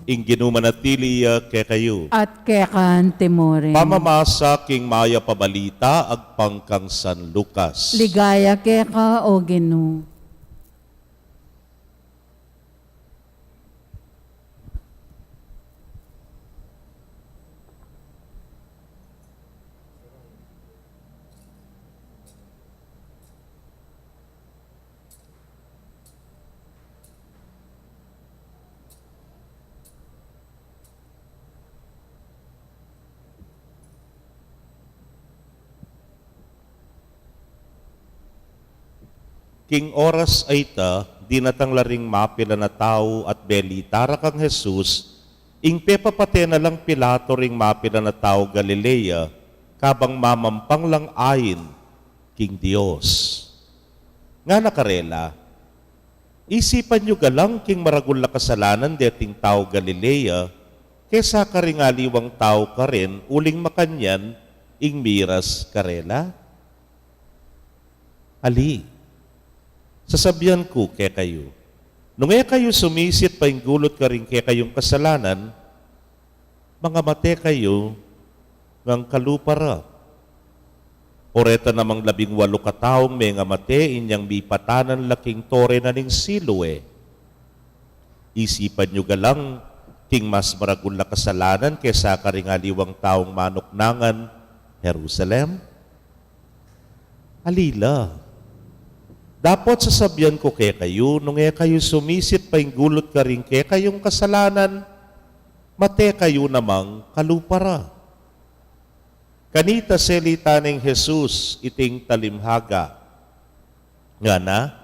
ing ginumanatili kay kayo. At kekan timorin. Pamamasa king maya pabalita agpangkang San Lucas. Ligaya keka o Ginoo. King oras ay ta, dinatang laring mapila na tao at belitara kang Jesus, ing pepapate na lang Pilato ring mapila na tao Galilea, kabang mamampang lang ayin, King Dios. Nga nakarela, isipan nyo galang king maragul na kasalanan deting tao Galilea, kesa karingaliwang tao ka rin, uling makanyan, ing miras karela? Ali, sasabihan ko kay kayo, nung kayo sumisit pa yung gulot ka rin kay kayong kasalanan, mga mate kayo ng kalupara. Oreta namang 18 kataong may nga mate, inyang bipatanan laking tore na ning siloe. Isipan nyo galang, king mas maragul na kasalanan kesa karingaliwang taong manuknangan, Jerusalem? Alila. Dapat sasabihan ko kay kayo, nung kayo sumisit pa yung gulot ka rin kay kayong kasalanan, mate kayo namang kalupara. Kanita selita ng Jesus iting talimhaga. Nga na,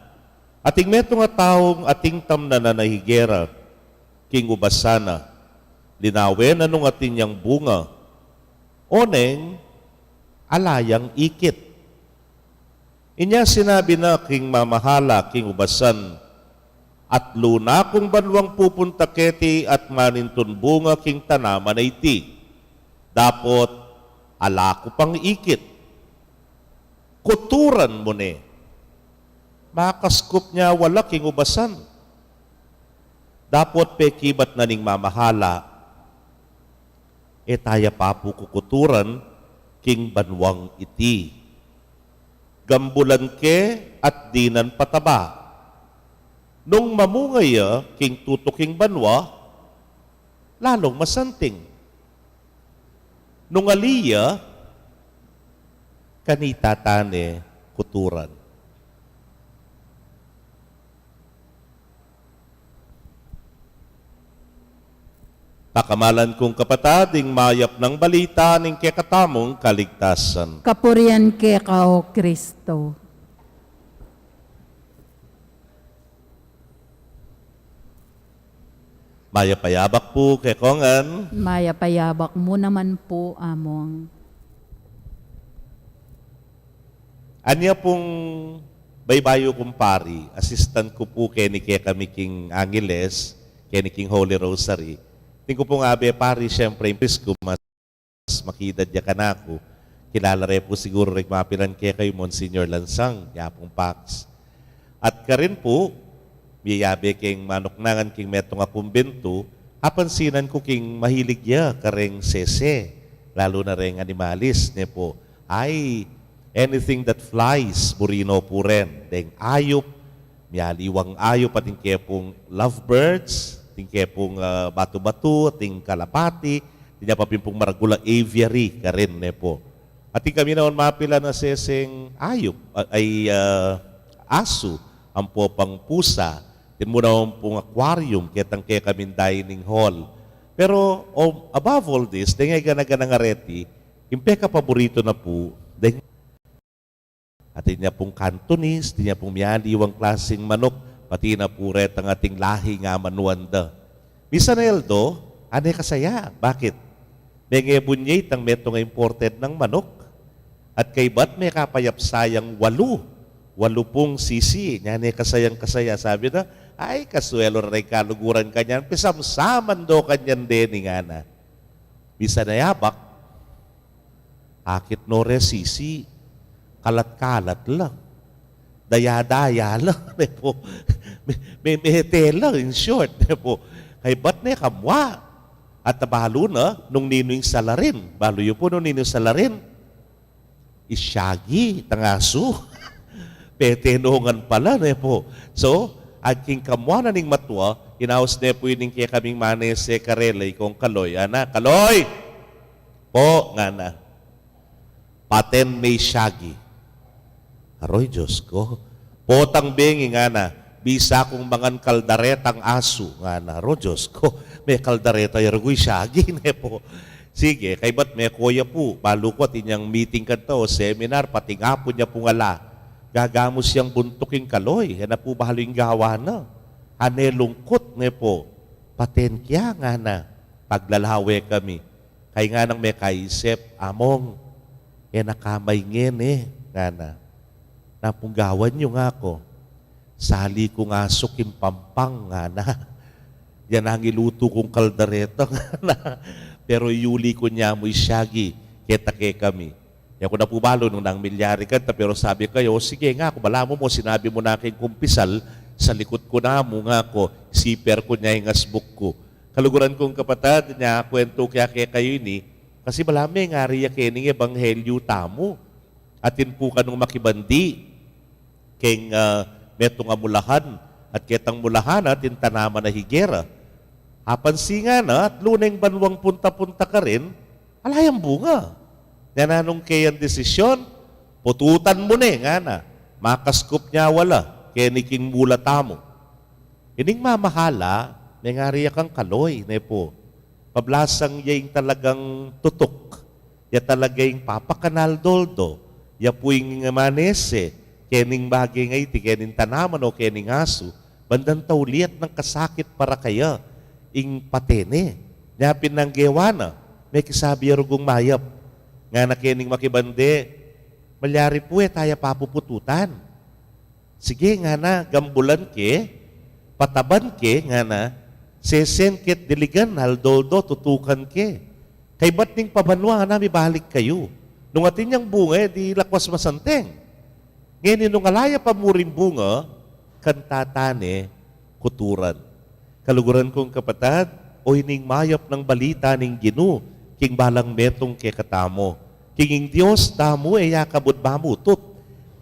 ating meto nga taong ating tamna na nahigera, king ubasana, linawen anong ating niyang bunga, oneng alayang ikit. Inya sinabi na king mamahala, king ubasan, at luna kung banwang pupunta keti at manintun bunga king tanaman na iti. Dapot, ala ko pang ikit. Kuturan mo ne. Makaskup niya wala king ubasan. Dapot pekibat na ning mamahala, taya papu kukuturan king banwang iti. Gambulan ke at dinan pataba. Nung mamungaya king tutuking banwa, lalong masanting. Nung aliya, kanita tane kuturan. Takamalan kong kapatading mayap ng balita ning kekatamong kaligtasan. Kapurian ke kao Kristo. Mayapayabak po kay Kongan. Maya payabak mo naman po among. Anya pong baybayo kumpari, assistant ko po kay ni kami king Angeles, kay ni king Holy Rosary. Tingko po nga be pari, siyempre, impis ko mas makidad ya kanako. Kilala rin po siguro rin mapilan kay kayo Monsignor Lansang, yapong Pax. At karin po, miyabe king manuknangan king metong akumbento, apansinan ko king mahilig ya kareng sese, lalo na rin animalis niya po. Ay, anything that flies, burino po rin. Deng ayop, miyaliwang ayop, ating kaya pong lovebirds, ating kaya pong batu-batu, ating kalapati, tinya pa pong maragulang aviary ka rin niya po. Ating kami naon mapila na seseng ayop, ay aso, ang po pang pusa, din mo naman pong aquarium, kitang kaya kami dining hall. Pero above all this, dahil gana-gana nga reti, impeka paborito na po, dahil at niya pong Cantonese, niya pong miyaliwang klaseng manok, pati na po ret ang ating lahi nga manuanda. Misa na Eldo, anay kasaya. Bakit? May ngebunyate ang meto nga imported ng manok. At kay ba't may kapayapsayang 8 pong sisi. Yan kasayang-kasaya. Sabi na, ay kasuelo rin kaluguran kanyan. Pisamsaman do kanyan din nga na. Misa na yabak, akit no re sisi. Kalat-kalat lang. Daya-daya lang. may tela, in short. Kay ba't na kamwa? At balo na, nung ninuing salarin. Balo yun po, nung ninuing salarin. Isyagi, tangaso. Petenungan pala, ne po. So, agking kamwa na ning matwa, inaos ne po yun kaya kaming manese karelay kong kaloy. Ana, kaloy! Po, nga na. Paten may syagi. Aroy, Diyos ko. Potang bengi nga na, bisa kong mangan kaldaretang aso nga na. Aroy, Diyos ko. May kaldareta yargoy syagi ne po. Sige, kay ba't may kuya po, balukot inyang meeting ka to, seminar, pati nga po niya pungala. Gagamos siyang buntuking kaloy, yan na po bahalo yung gawa na. Ane lungkot ne po, paten kya nga na, paglalawe kami. Kay nga nang may kaisip, among, nakamay ngene, nga na. Napunggawan nyo nga ko, sali ko nga sukim pampang nga na. Yan ang iluto kong kaldareta nga na. Pero yuli ko niya mo'y syagi, ketake kami. Yan ko na po balo nung nang milyari kanta, pero sabi kayo, sige nga, kung bala mo, sinabi mo na aking kumpisal, sa likod ko na mo nga ko, siper ko niya yung asbook ko. Kaluguran kong kapatid niya, kwento kaya kayo ini, kasi balami nga riya kening ebanghelyo tamo. Atin po kanong makibandi, keng metong amulahan, at ketang mulahan atin tanaman na higera. Apansinga na at luneng banwang punta-punta ka rin, alayang bunga. Yan anong kayang desisyon, pututan mo nga na, makaskop niya wala, keniking mula tamo. Ining mamahala, may nga riya kang kaloy, ne po. Pablasang yaing talagang tutok, ya talagay papakanal doldo, ya puing manese, kening bagay ngay, kening tanaman o kening aso, bandang tauliat ng kasakit para kaya, ing patene. Nya pinanggewana, may kisabi arugong mayap. Nga na kening makibande, malyari po tayo papupututan. Sige nga na, gambulan ke, pataban ke, nga na, sesenkit diligan, haldoldo, tutukan ke. Kay ba't ning pabanwa nga na, balik kayo. Nung atin niyang bunga, di lakwas masanteng. Ngayon, nung alaya pa muring bunga, kantatane, kuturan. Kaluguran kong kapatad, o hining mayap ng balita ning Ginu, king balang metong kekatamo. Kinging Diyos tamo, yakabud mamutut,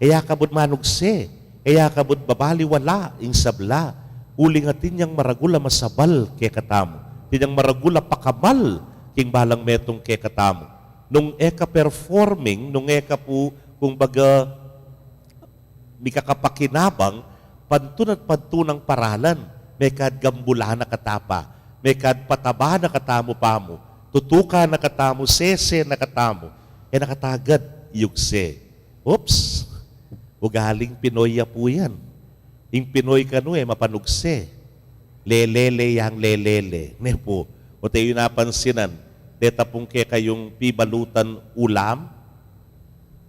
yakabud manugse, yakabud babaliwala, ing sabla, uling atin yang maragula masabal kekatamo. Tinyang maragula pakabal, king balang metong kekatamo. Nung eka performing, nung eka po, kung baga, may kakapakinabang, pantun at pantunang paralan, may kad gambula na katapa, may kad pataba na katamo pamo, tutuka na katamo, sese na katamo, nakatagad yugse. Oops! Ugaling Pinoy po yan. Yung Pinoy kanu mapanugse. Lelele yang lelele. Ne po. O tayo napansinan, deta pong kayong pibalutan ulam,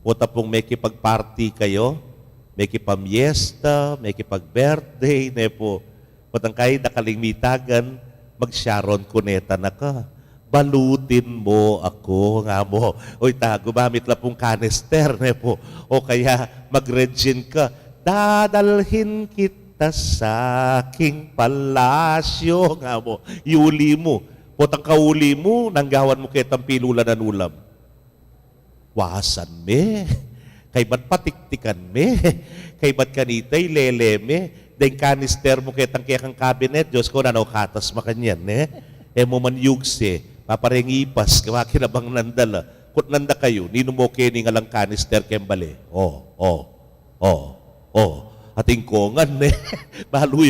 o tapong may kipag-party kayo, may kipamiesta, may kipag-birthday, ne po. O tangkay nakalimitagan, mag-sharon kuneta na ka. Balutin mo ako, nga mo. O gumamit lang pong canister, ne po. O kaya mag-regin ka, dadalhin kita sa aking palasyo, nga mo. Iuli mo. O kauli mo, nanggawan mo kitang pilulan ng ulam. Wasan me. Kay ba't patiktikan me? Kay ba't kanitay lele me? Dahil kanister mo kitang kayang kabinet, Diyos ko, katas makanyan, mo man yugse, papareng ipas, kawakinabang nandala. Kut nanda kayo, nino mo kini nga lang kanister kembali. Ating kongan, Balo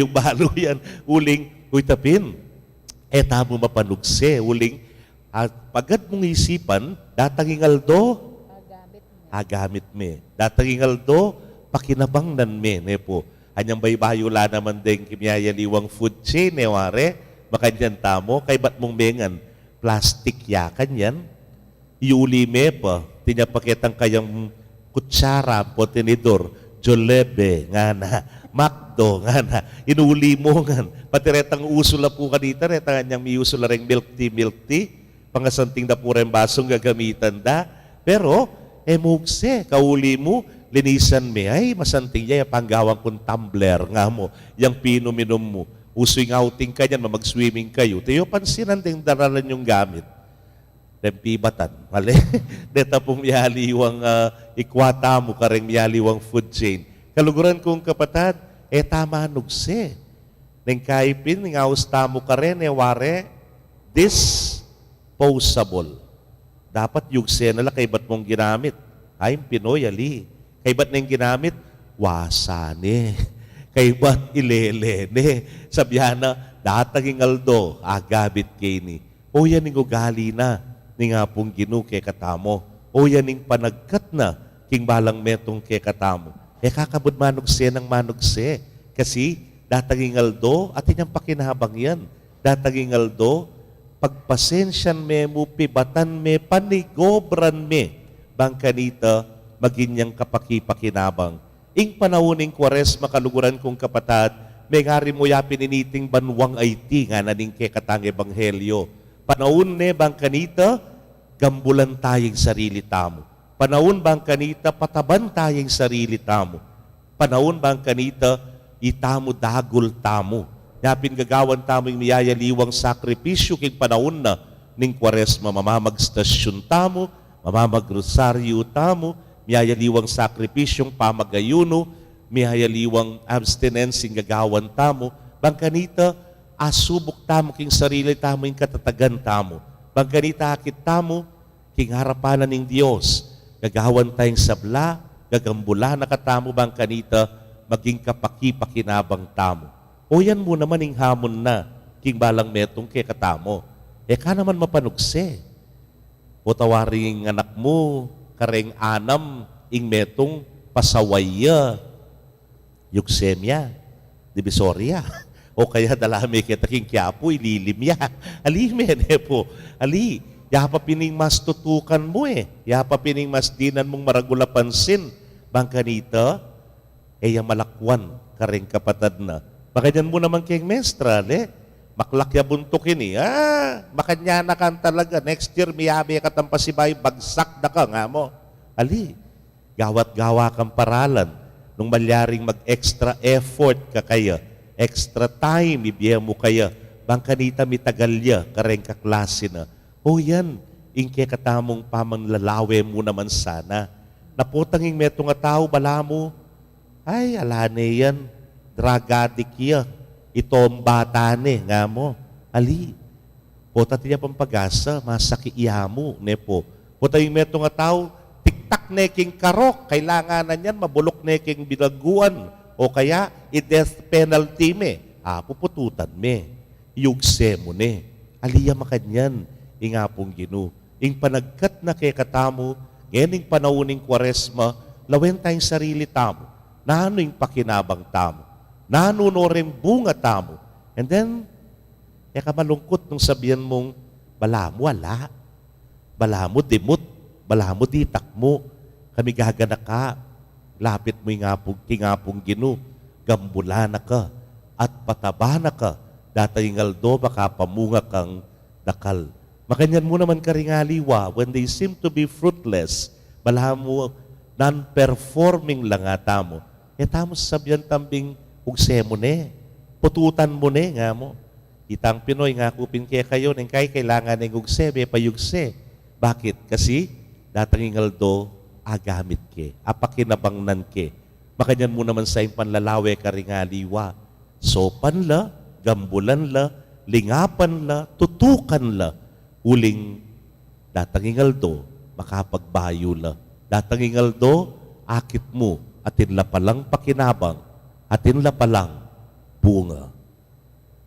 yan. Uling, uy tapin. Tamo mapanugse. Uling, at pagad mong isipan, datangingaldo, agamit me. Datangingaldo, pakinabang nan me, po. Anyang baybayula naman din kimyayaliwang food chain, ware, makanyan tamo, kay ba't mong mengan, plastic yakan yan, iuli me pa, tinyapakitang kayang kutsara, potinidor, jolebe, nga na, makdo, nga na, inuli mo nga, pati retang usula po kanita, retang anyang may usula rin milk tea, pangasanting na po rin basong gagamitan da, pero, mugse, kauli mo, linisan me, ay masanting niya, panggawang kong tumbler nga mo, yung pinuminom mo, usoy outing ka niyan, mamag-swimming kayo, tayo pansinan din daralan yung gamit. Tempibatan, mali. Deta pong miyaliwang ikwata mo ka rin miyaliwang food chain. Kaluguran kong kapatad, tama nugse. Neng kaipin, ng austa mo ka rin, ware, disposable. Dapat yugse na lang, kay ba't mong ginamit? Ay, Pinoy, ali. Kay ba't nang ginamit? Wasane. Kay ba't ilelene? Sabihan na, dataging aldo, agabit kini. O yan ning ugali na, ni nga pong Ginu kay katamo. O yan ning panagkat na, king balang metong kay katamo. Kakabud manugse ng manugse. Kasi, dataging aldo, at inyang pakinabang yan. Dataging aldo, pagpasensyan me mo, pibatan me, panigobran me, bangkanita, maginyang kapakipakinabang. Ing panauning Kwaresma, kaluguran kong kapatad, may ngari mo ya pininiting banwang IT nga naning kekatang ebanghelyo. Panaun ne bangkanita, gambulan tayong sarili tamo. Panaun bangkanita, pataban tayong sarili tamo. Panaun bangkanita, itamo dagul tamo. Yapin gagawan tamo yung miyayaliwang sakripisyo king panaun na ning Kwaresma, mamamagstasyon tamo, mamamagrosaryo tamo, miyayaliwang sakripisyong pamagayuno, miyayaliwang abstinence yung gagawan tamo, bangkanita, asubok tamo king sarili tamo yung katatagan tamo. Bangkanita akit tamo, king harapanan ng Diyos, gagawan tayong sabla, gagambula na katamo bangkanita, maging kapakipakinabang tamo. O yan mo naman yung hamon na, king balang metong kay katamo. Ka naman mapanugse. O tawaring anak mo, kareng anam, ing metong pasawaya, yugsemya, divisoria. O kaya dalami kita king Quiapo, ililimya. Ali, po. Ali, yapa pining mas tutukan mo Yapa pining mas dinan mong maragula pansin. Bangkanita, yung malakwan, kareng kapatad na. Makanyan mo naman kayong mestra, maklakya buntukin makanya na kan talaga. Next year, miyabi ka tampasibay, bagsak na ka nga mo. Ali, gawat-gawa kang paralan nung malyaring mag-extra effort ka kaya. extra time, ibiya mo kaya, bang kanita mitagalya, kareng kaklase na. O yan, ingke katamong pamanlalawe mo naman sana. Naputanging meto nga tao, bala mo, ay, alane yan, dragadik ya, ito ang bata ne, nga mo, ali, puta tiya pang pag-asa, masaki iya mo, nepo. Puta yung meto nga tao, tiktak neking karok, kailanganan yan, mabulok neking binaguan, o kaya, i-death penalty me, pupututan me, yugse mo ne, aliya makanyan, ingapong ginu, ing panagkat na kay katamo, ngayon panauning kwaresma, lawen tayong sarili tamo, nano yung pakinabang tamo, nano no rin bunga tamo, and then, malungkot nung sabihan mong, bala mo, wala. Bala mo, dimut. Bala mo, ditak mo. Kami gagana ka. Lapit mo yung kingapong ginu. Gambula na ka. At pataba na ka. Datay ngaldo, baka pamunga kang dakal. Makanyan mo naman karingaliwa, when they seem to be fruitless, bala mo, non-performing lang ata mo. Tamo sabihan tambing, ugse mo ne. Pututan mo ne, nga mo. Itang Pinoy nga kupin kaya kayo, nang kailangan ng ugse, may payugse. Bakit? Kasi datang ingaldo, agamit ke, apakinabangnan ke. Makanyan mo naman sa panlalawe karingaliwa. Sopan la, gambulan la, lingapan la, tutukan la. Uling datang ingaldo, makapagbayo la. Datang ingaldo, akit mo, atin la palang pakinabang, atin la palang bunga.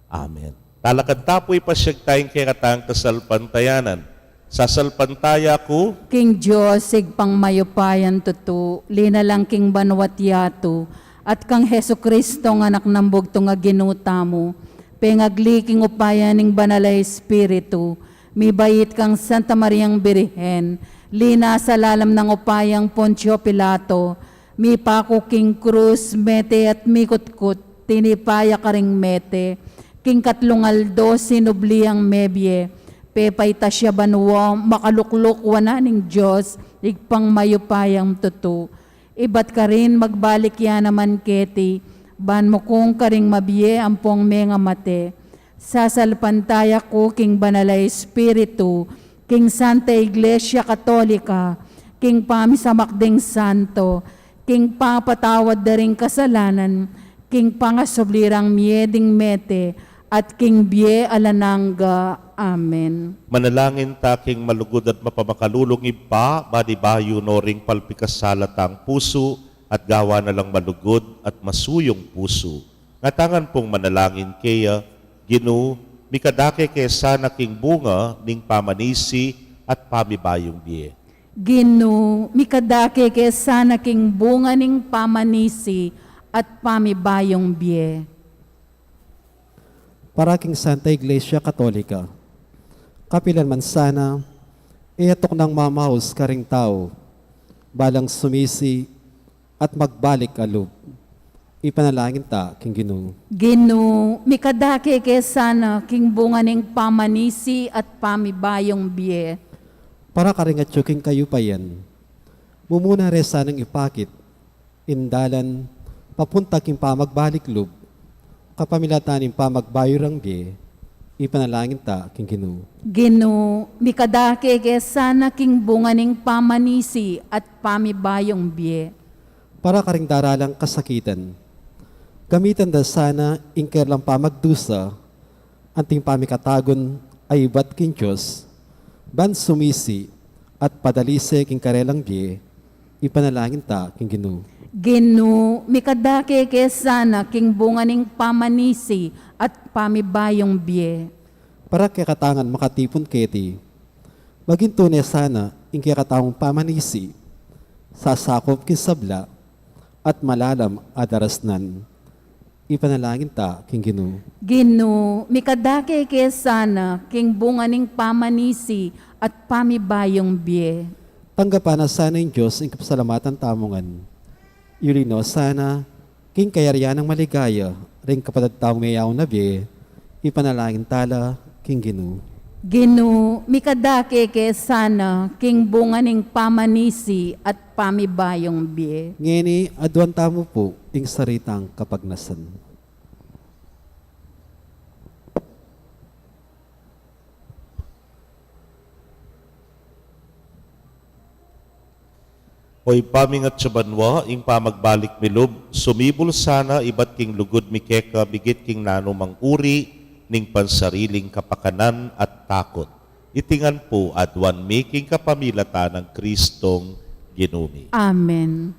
Amen. Talakad tapoy pasyag tayong kaya kasalpantayanan. Sasalpantaya ko, King Diyos, sigpang mayupayan tutu, linalang king banwat yato, at kang Heso Kristo ng anak ng bugto nga ginuta mo, pengagliking upayan ng banalay Espiritu, mibayit kang Santa Mariang Birhen, lina sa lalam ng upayang Poncio Pilato, mi pako king krus, mete at mikutkut, tinipaya ka ring mete, king katlungaldo sinubliang mebye, pepay tasya banwa, makalukluk wananing Diyos, igpang mayupayang tutu. Ibat ka rin magbalik yan naman keti, ban mo kung karing mabye ampong menga mate. Sasalpantaya ko king banalay Espiritu, king Santa Iglesia Katolika, king pamisamakding santo, king papatawad da ring kasalanan, king pangasoblirang mieding mete, at king bie alanangga. Amen. manalangin taking malugod at mapamakalulong iba, badibayo no ring palpikasalatang puso, at gawa na lang malugod at masuyong puso. Ngatangan pong manalangin kaya, Ginu, mikadake kaya sana king bunga ning pamanisi at pamibayong bie. Ginu, mikadake kay sana king bunga ning pamanisi at pamibayong bie. Para king Santa Iglesia Katolika, kapilan man sana, iatok ng mamahos karing tao, balang sumisi at magbalik alub. Ipanalangin ta, king Ginoo. Ginu, mikadake kay sana king bunga ning pamanisi at pamibayong bie. Para karing at tsuking kayo pa yan, mumuna rin sanang ipakit, indalan, papunta king pamagbalik lub, kapamilataning pamagbayurang bie, ipanalangin ta, king Ginoo. Ginu, mikadake kay sana king bunga ning pamanisi at pamibayong bie. Para karing daralang kasakitan, gamitan da sana ingker lang pamagdusa, anting pamikatagon ay ibat king Diyos, ban sumisi at padalise king karelang bie, ipanalangin ta, king Ginoo. Ginu, mikadake kay sana king bunga ning pamanisi at pamibayong bie. Para kaya katangan makatipon keti, maging tunay sana ing kaya katawang pamanisi, sasakop kisabla, at malalam adarasnan. Ipanalangin ta, king Ginoo. Ginu, mikadake kay sana king bunga ning pamanisi at pamibayong bie. Tanggapan na sana yung Diyos ang kapasalamatan tamongan. Yulino sana, king kayaryan ng maligaya, ring kapatid taong mayaw na bie, ipanalangin tala, king Ginoo. Ginu, mikadake kay sana king bunga ning pamanisi at pamibayong bie. Ngeni, adwan tamo po, ing saritang kapagnasan. Hoy pamingat sa banwa, ing pamagbalik milub, sumibol sana iba't king lugod mi keka, bigit king nanumang uri, ning pansariling kapakanan at takot. Itingan po adwan making kapamilatan ng Kristong ginumi. Amen.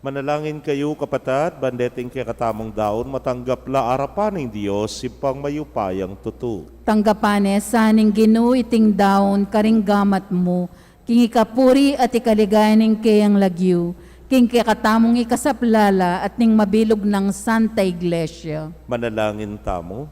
Manalangin kayo kapatid, bandeting kaya katamong daon, matanggap la arapan ng Diyos, sipang mayupayang tutu. Tanggapane saning Ginoo iting daon karing gamat mo, king ikapuri at ikaligayaning kayang lagyu, king katamong ikasaplala at ning mabilog ng Santa Iglesia. Manalangin tamo.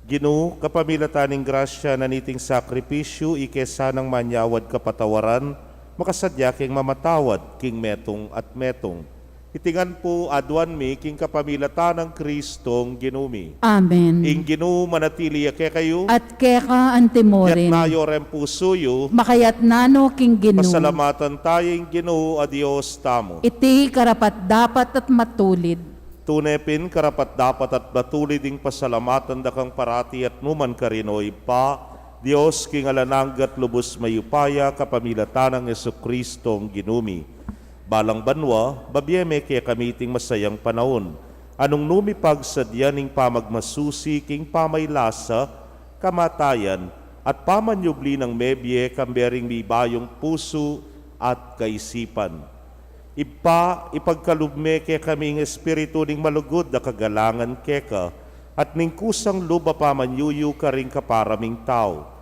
Ginoo, kapamilataning grasya na niting sakripisyo, ikesa ng manyawad kapatawaran, makasadya king mamatawad, king metong at metong. Itingan po adwan mi, king kapamilatan ng Kristong ginumi. Amen. Ing Ginoo manatili ke kayo, At keka yat antimorin, nayo rem pusuyo, makayat nano king Ginoo, pasalamatan tayong Ginoo a Dios tamo. iti karapat dapat at matulid. Tunepin karapat dapat at batuli ding pasalamatan dakang parati at numan karinoy pa, Dios king alananggat lubos mayupaya kapamilatan ng Jesukristong ginumi. Balang banwa, babyeme kaya kamiting masayang panahon. Anong numipag sa diyaning pamagmasusi king pamaylasa, kamatayan, at pamanyubli ng mebye kambering mibayong puso at kaisipan. Ipagkalubme kaya kaming espiritu ning malugod na kagalangan keka, at ning kusang luba pamanyuyu ka ring kaparaming tao.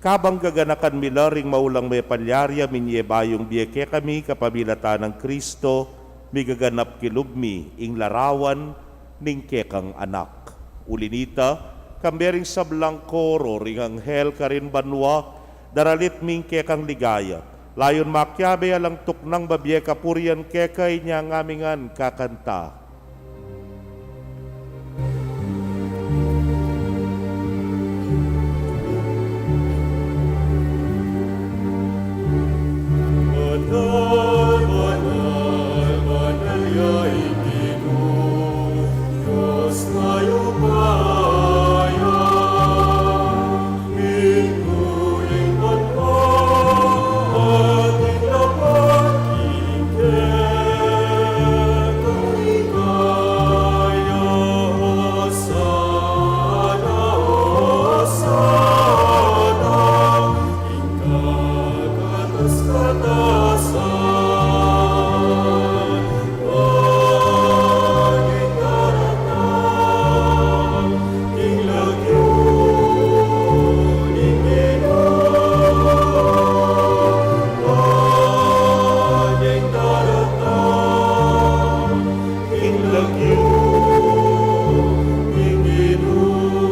Kabang gaganakan milaring maulang may palyarya minyebayong biyeke kami kapamilatan ng Kristo, migaganap kilubmi, ing larawan, ning kekang anak. Ulinita, kambering sablang koro ring anghel karin banwa, daralit ming kekang ligaya. Layon makyabe alang tuknang babye kapurian kekay niya ngamingan kakanta. Banal, banal, banal ya Ikinun, Diyos tayo kaya. Ikuling banal, ating dapat ikek, kaya Hosana, Hosana, ikakatas katasan. Paging daratang, ilagyon, Panginoon. Paging daratang, ilagyon, Panginoon.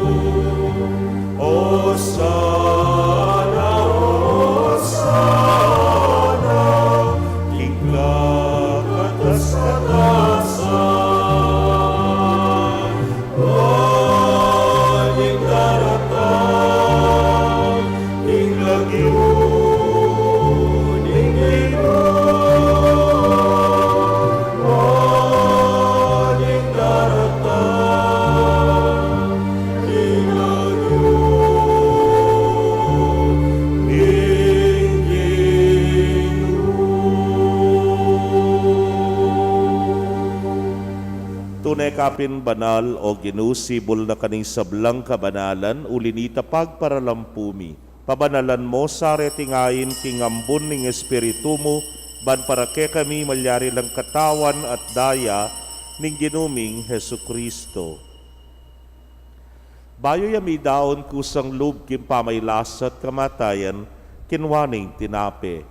Hosana, Hosana, ikakatas-katasan. Paging daratang, ilagyon, Panginoon. Paging daratang, ilagyon, Tunay kapin banal o ginusibol na kaning sablang kabanalan, ulinita pagparalampumi. Pabanalan mo sa retingain kingambon ning espiritu mo, ban para ke kami malyari lang katawan at daya ning ginuming Hesu Kristo. Bayo yami daon kusang lub kim pamaylasat kamatayan, kinwaning tinape.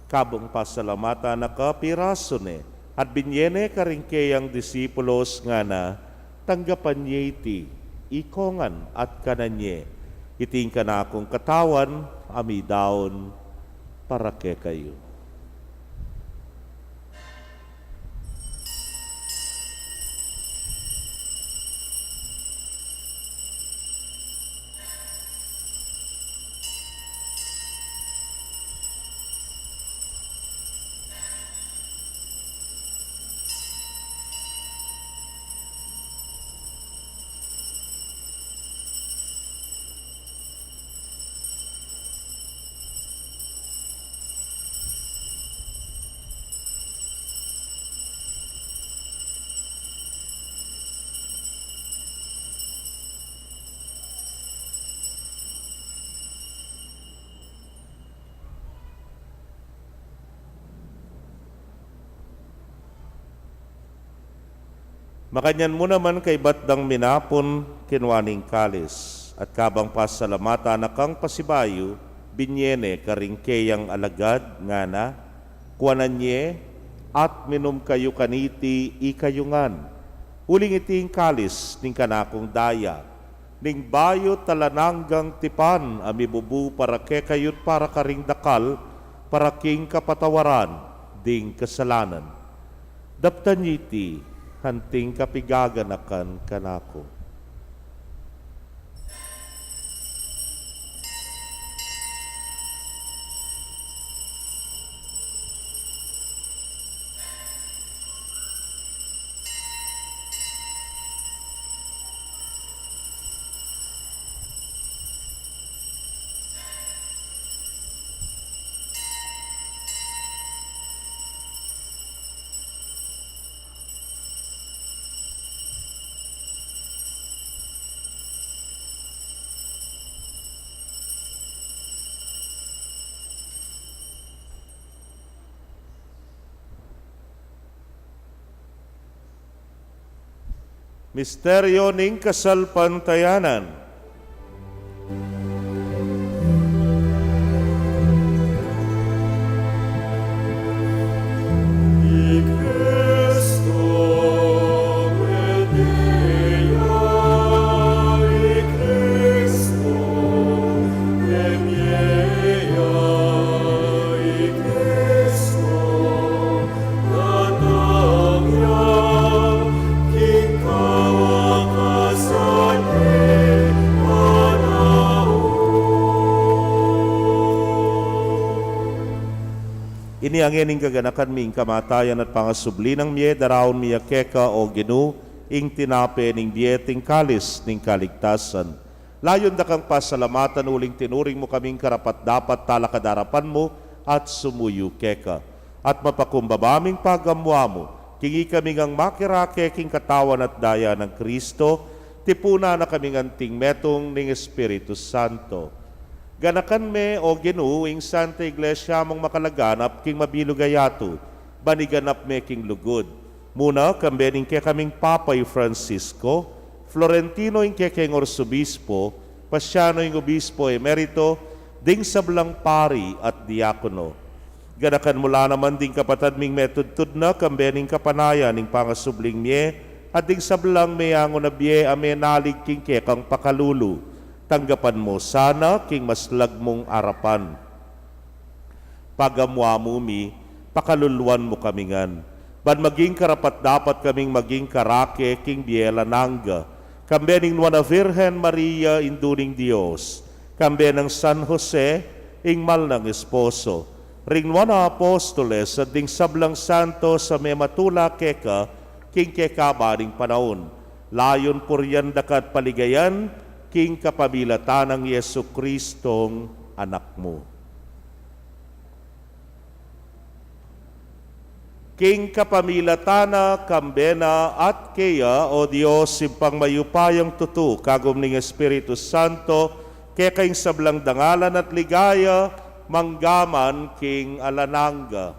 Kabong pasalamata na kapirasone, at binyene karingkeyang disipulos nga na, tanggapan niya iti, ikongan at kananye. Iting ka na akong katawan, ami daon, para ke kayo. Makanyan mo naman kay batdang minapon kinwaning kalis, at kabang pasalamata na kang pasibayo, binyene karingkeyang alagad nga na, kuananye at minum kayo kaniti ikayungan. Uling iting kalis ning kanakong daya, ning bayo talananggang tipan amibubu para ke kayot para karing dakal, para king kapatawaran, ding kasalanan. Daptan iti, hanting kapigaganakan kanako. Misteryo ning kasalpantayanan. Cristo, Iniangin ing kaganakan mi ing kamatayan at pangasubli ng miye daraon miya keka o ginu ing tinape ning dieting kalis ning kaligtasan. Layon da kang pasalamatan uling tinuring mo kaming karapat dapat talakadarapan mo at sumuyo keka. At mapakumbabaming pagamwa mo, kingi kami ngang makirake king katawan at daya ng Kristo, tipuna na kaming anting metong ning Espiritu Santo. Ganakan me o ginu ing Santa Iglesia mong makalaganap king mabilugayato, baniganap me king lugod. Muna kambening ke kaming Papay Francisco, Florentino ing ke king Orsobispo, Pasyano ing Obispo Emerito, ding sablang pari at diakono. Ganakan mula naman ding kapatad ming metudtud na kambening kapanaya ning pangasubling miye, at ding sablang mayango na biye ame nalig king ke kang pakalulu. Tanggapan mo sana king maslag mong arapan. Pagamwa mo mi, pakaluluan mo kamingan. Ban maging karapat dapat kaming maging karake king biela nangga. Kambe ning Nuana Virgen Maria induning Dios. Kambe ng San Jose ing mal ng esposo. Ring Nuana Apostoles at ding sablang santo sa mematula keka king kekabaring panahon. Layon puryan dakat paligayan king kapamilatan ng Yesu Kristong anak mo. King kapamilatana, kambena at kaya, O Diyos, simpang mayupayang tutu, kagom ning Espiritu Santo, kaya kayong sablang dangalan at ligaya, manggaman king alananga.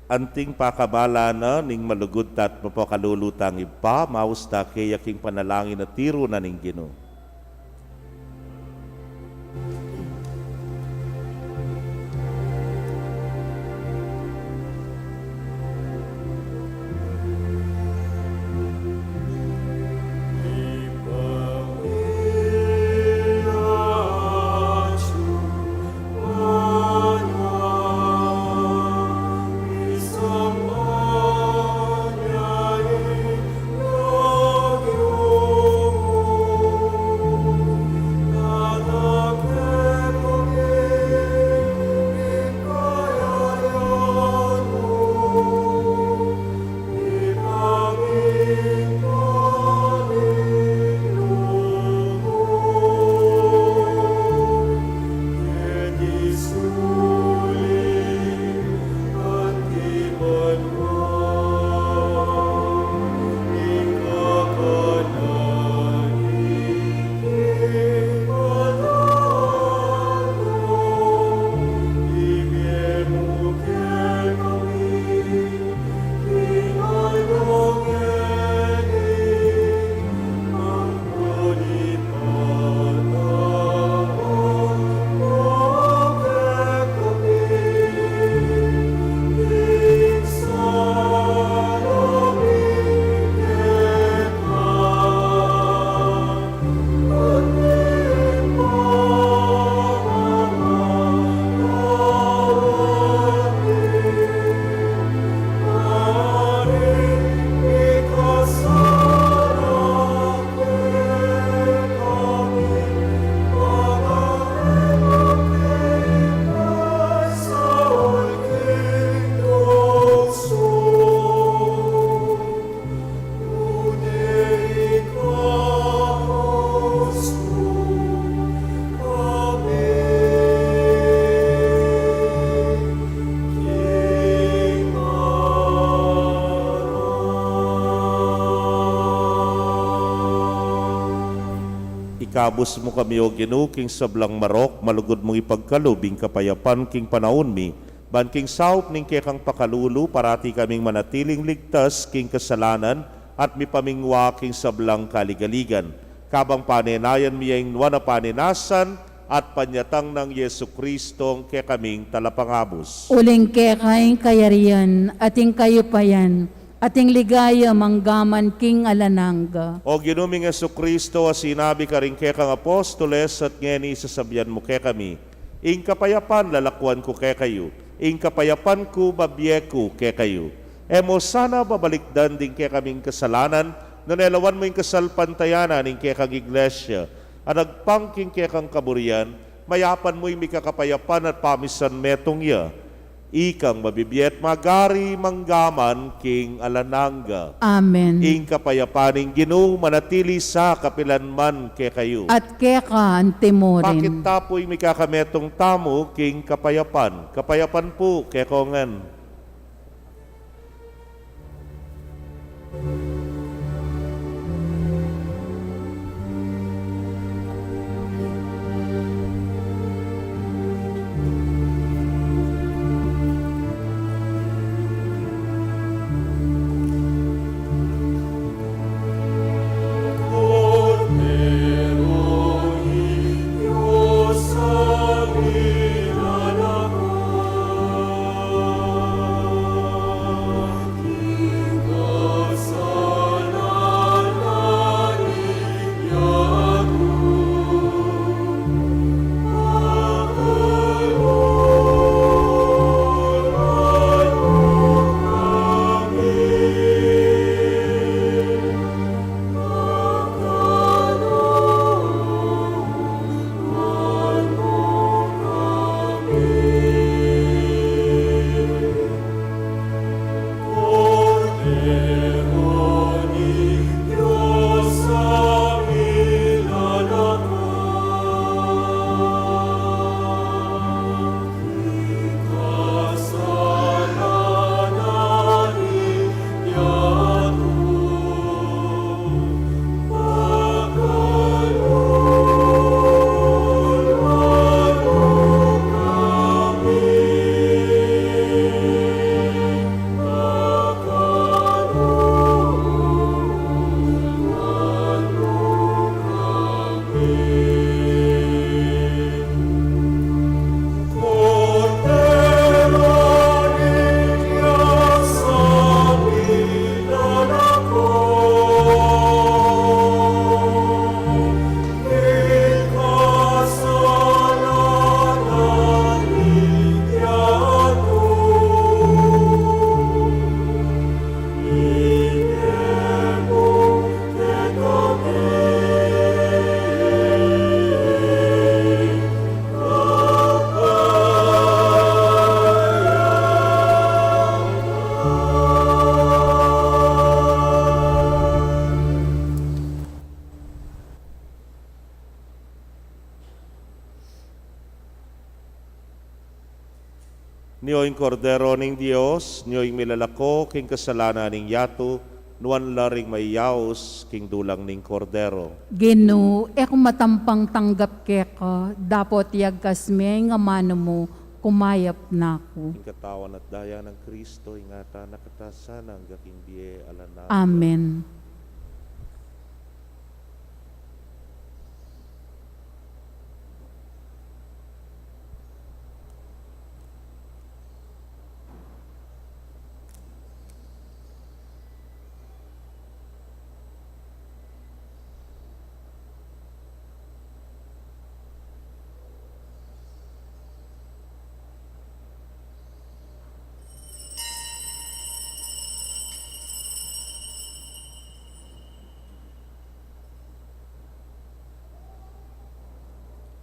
Anting pakabala na ning malugod tat mapakalulutang ipa, mausta kaya king panalangin na tiro na ning Ginoo. Ikabos mo kami o Ginoo king sablang marok, malugod mong ipagkalubing kapayapan king panahon mi, ban king saup ning kekang pakalulu, parati kaming manatiling ligtas king kasalanan, at mipamingwa king sablang kaligaligan. kabang paninayan miyang nuwana paninasan at panyatang ng Yesu Kristong kaya kaming talapangabos. Uling kekain kayarian, ating kayupayan, ating ligaya manggaman king alananga. O ginuming Yesu Kristo, sinabi ka rin kaya kang apostoles at ngeni sasabihan mo kaya kami, ing kapayapan lalakwan ko kaya kayo, ing kapayapan ko babye ko kaya kayo. Emo sana babalikdan din kaya kaming kasalanan, nanelawan mo yung kasalpantayanan ng kaya kang iglesia, at nagpangking kaya kang kaburian, mayapan mo yung mikakapayapan at pamisan metong ya, ikang mabibiyet magari manggaman king alananga. Amen. Ing kapayapaning Ginoo manatili sa kapilanman kay kayo. At keka antimorin. Bakit tapoy may kakametong tamo king kapayapan? Kapayapan po kay kongan. Niyo'y kordero ning Dios, niyo'y milalako king kasalanan ning yato, nuan laring may yaos king dulang ning kordero. Gino, kung matampang tanggap keka, dapat yagkas may nga mano mo, kumayap na ako. King katawan at daya ng Kristo, ingata nakatasan ang gaking biye alana. Amen.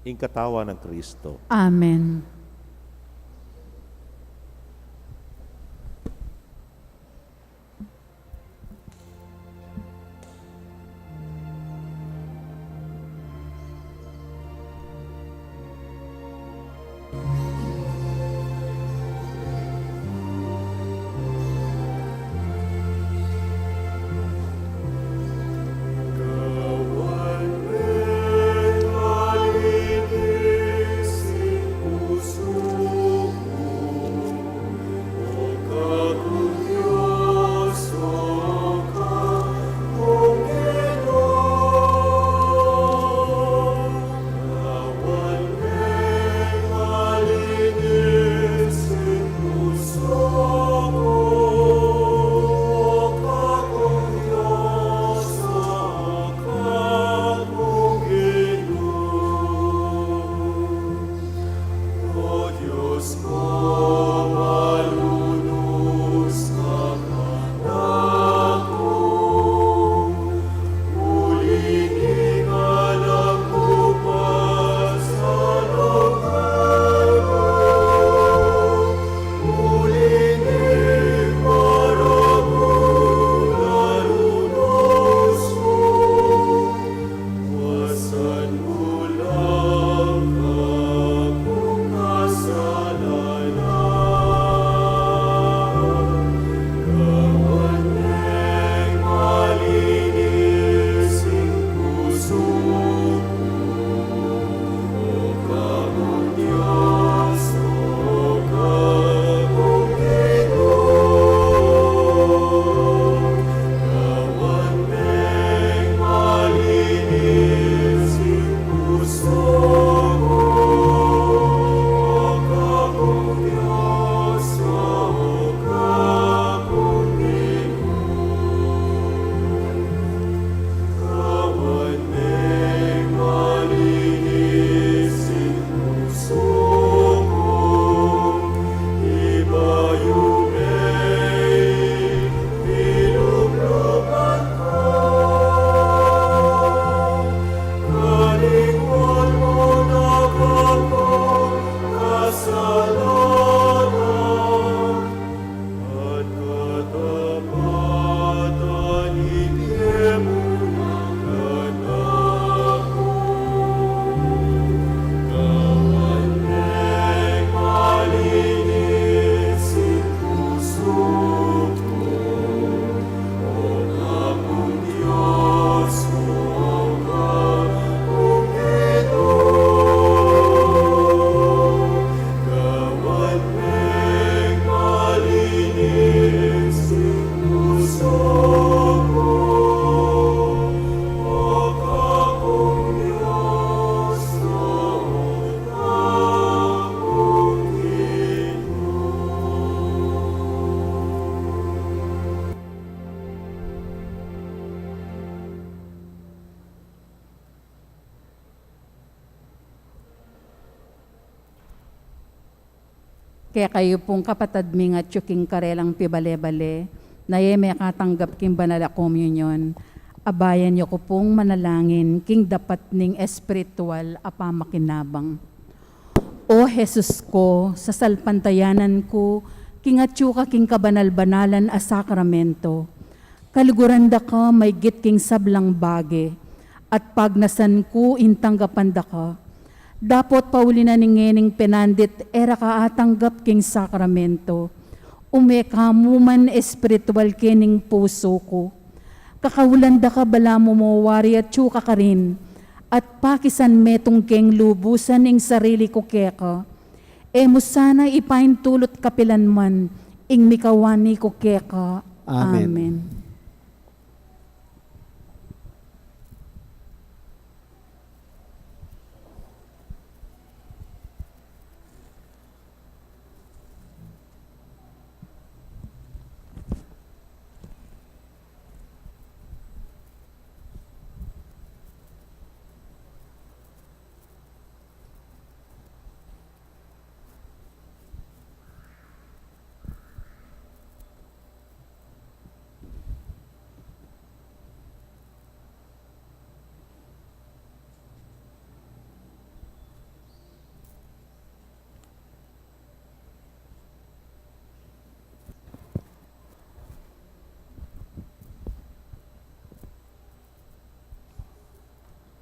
Ing katawan ng Kristo. Amen. Puso Kaya kayo pong kapatad mi nga tsuking karelang pibale-bale, na may katanggap king banala communion, abayan niyo ko pong manalangin king dapat ning espiritual apamakinabang. O Jesus ko, sa salpantayanan ko, king atsuka king kabanal-banalan a sakramento, kaluguranda ka may git king sablang bage, at pagnasan ko intanggapanda ka, dapot pauli na ningening penandit era ka atanggap king sakramento, umekamuman espiritual kening puso ko, kakawulanda ka bala mo mawari at tsuka ka rin, at pakisan metong keng lubusan ing sarili ko keka, mo sana ipaintulot kapilan man, ing mikawani ko keka. Amen. Amen.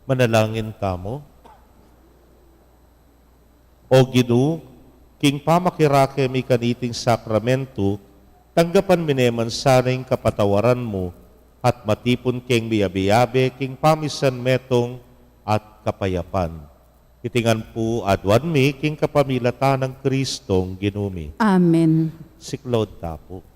Manalangin tamo. O Ginoo, king pamakirake mi kaniting sakramento, tanggapan mineman saning kapatawaran mo, at matipon keng biyabe king pamisan metong at kapayapan. Itingan po adwan mi king kapamilatan ng Kristong Ginumi. Amen. Siklod tapo.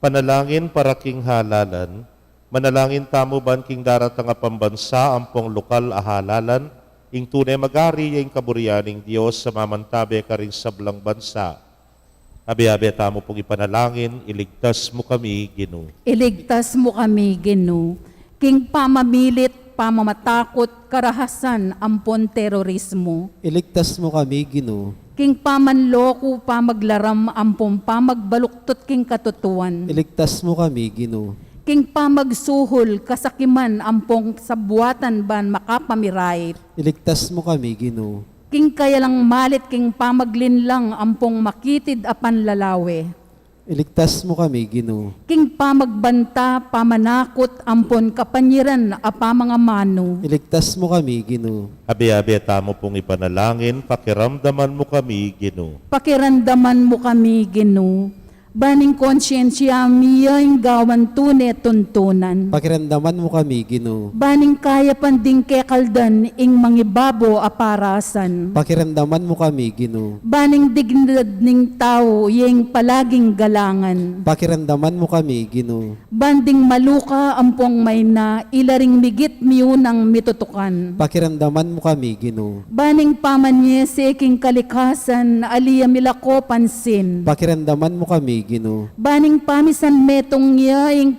Panalangin para king halalan, manalangin tamo ban king daratang a pambansa ampong lokal a halalan, ing tunay magari yung kaburianing Diyos sa mamantabe karing sablang bansa. Abi-abi tamo pong ipanalangin, iligtas mo kami, Ginoo. Iligtas mo kami, Ginoo, king pamamilit, pamamatakot, karahasan, ampon terorismo. Iligtas mo kami, Ginoo. King pamanloko, pamaglaram, ampong pamagbaluktot king katutuan. Iligtas mo kami, Ginoo. King pamagsuhol, kasakiman, ampong sabuatan ban makapamirait. Iligtas mo kami, Ginoo. King kayalang malit, king pamaglinlang, ampong makitid apan lalawe. Iligtas mo kami, Ginoo. King pamagbanta, pamanakot, ampon kapanyiran, apa mga mano. Iligtas mo kami, Ginoo. Abi-abi tamo pong ipanalangin, pakiramdaman mo kami, Ginoo. Pakirandaman mo kami, Ginoo. Baning konsyensya miyang gawan tune tuntunan. Pakiramdaman mo kami, Ginoo. Baning kaya panding kekaldan ing mangibabo aparasan. Pakiramdaman mo kami, Ginoo. Baning dignidad ning tao yung palaging galangan. Pakiramdaman mo kami, Ginoo. Banding maluka ampong may na ilaring migit miyunang mitutukan. Pakiramdaman mo kami, Ginoo. Baning pamanyese king kalikasan aliya milako pansin. Pakiramdaman mo kami, Ginoo. Baning pamisan metong yaing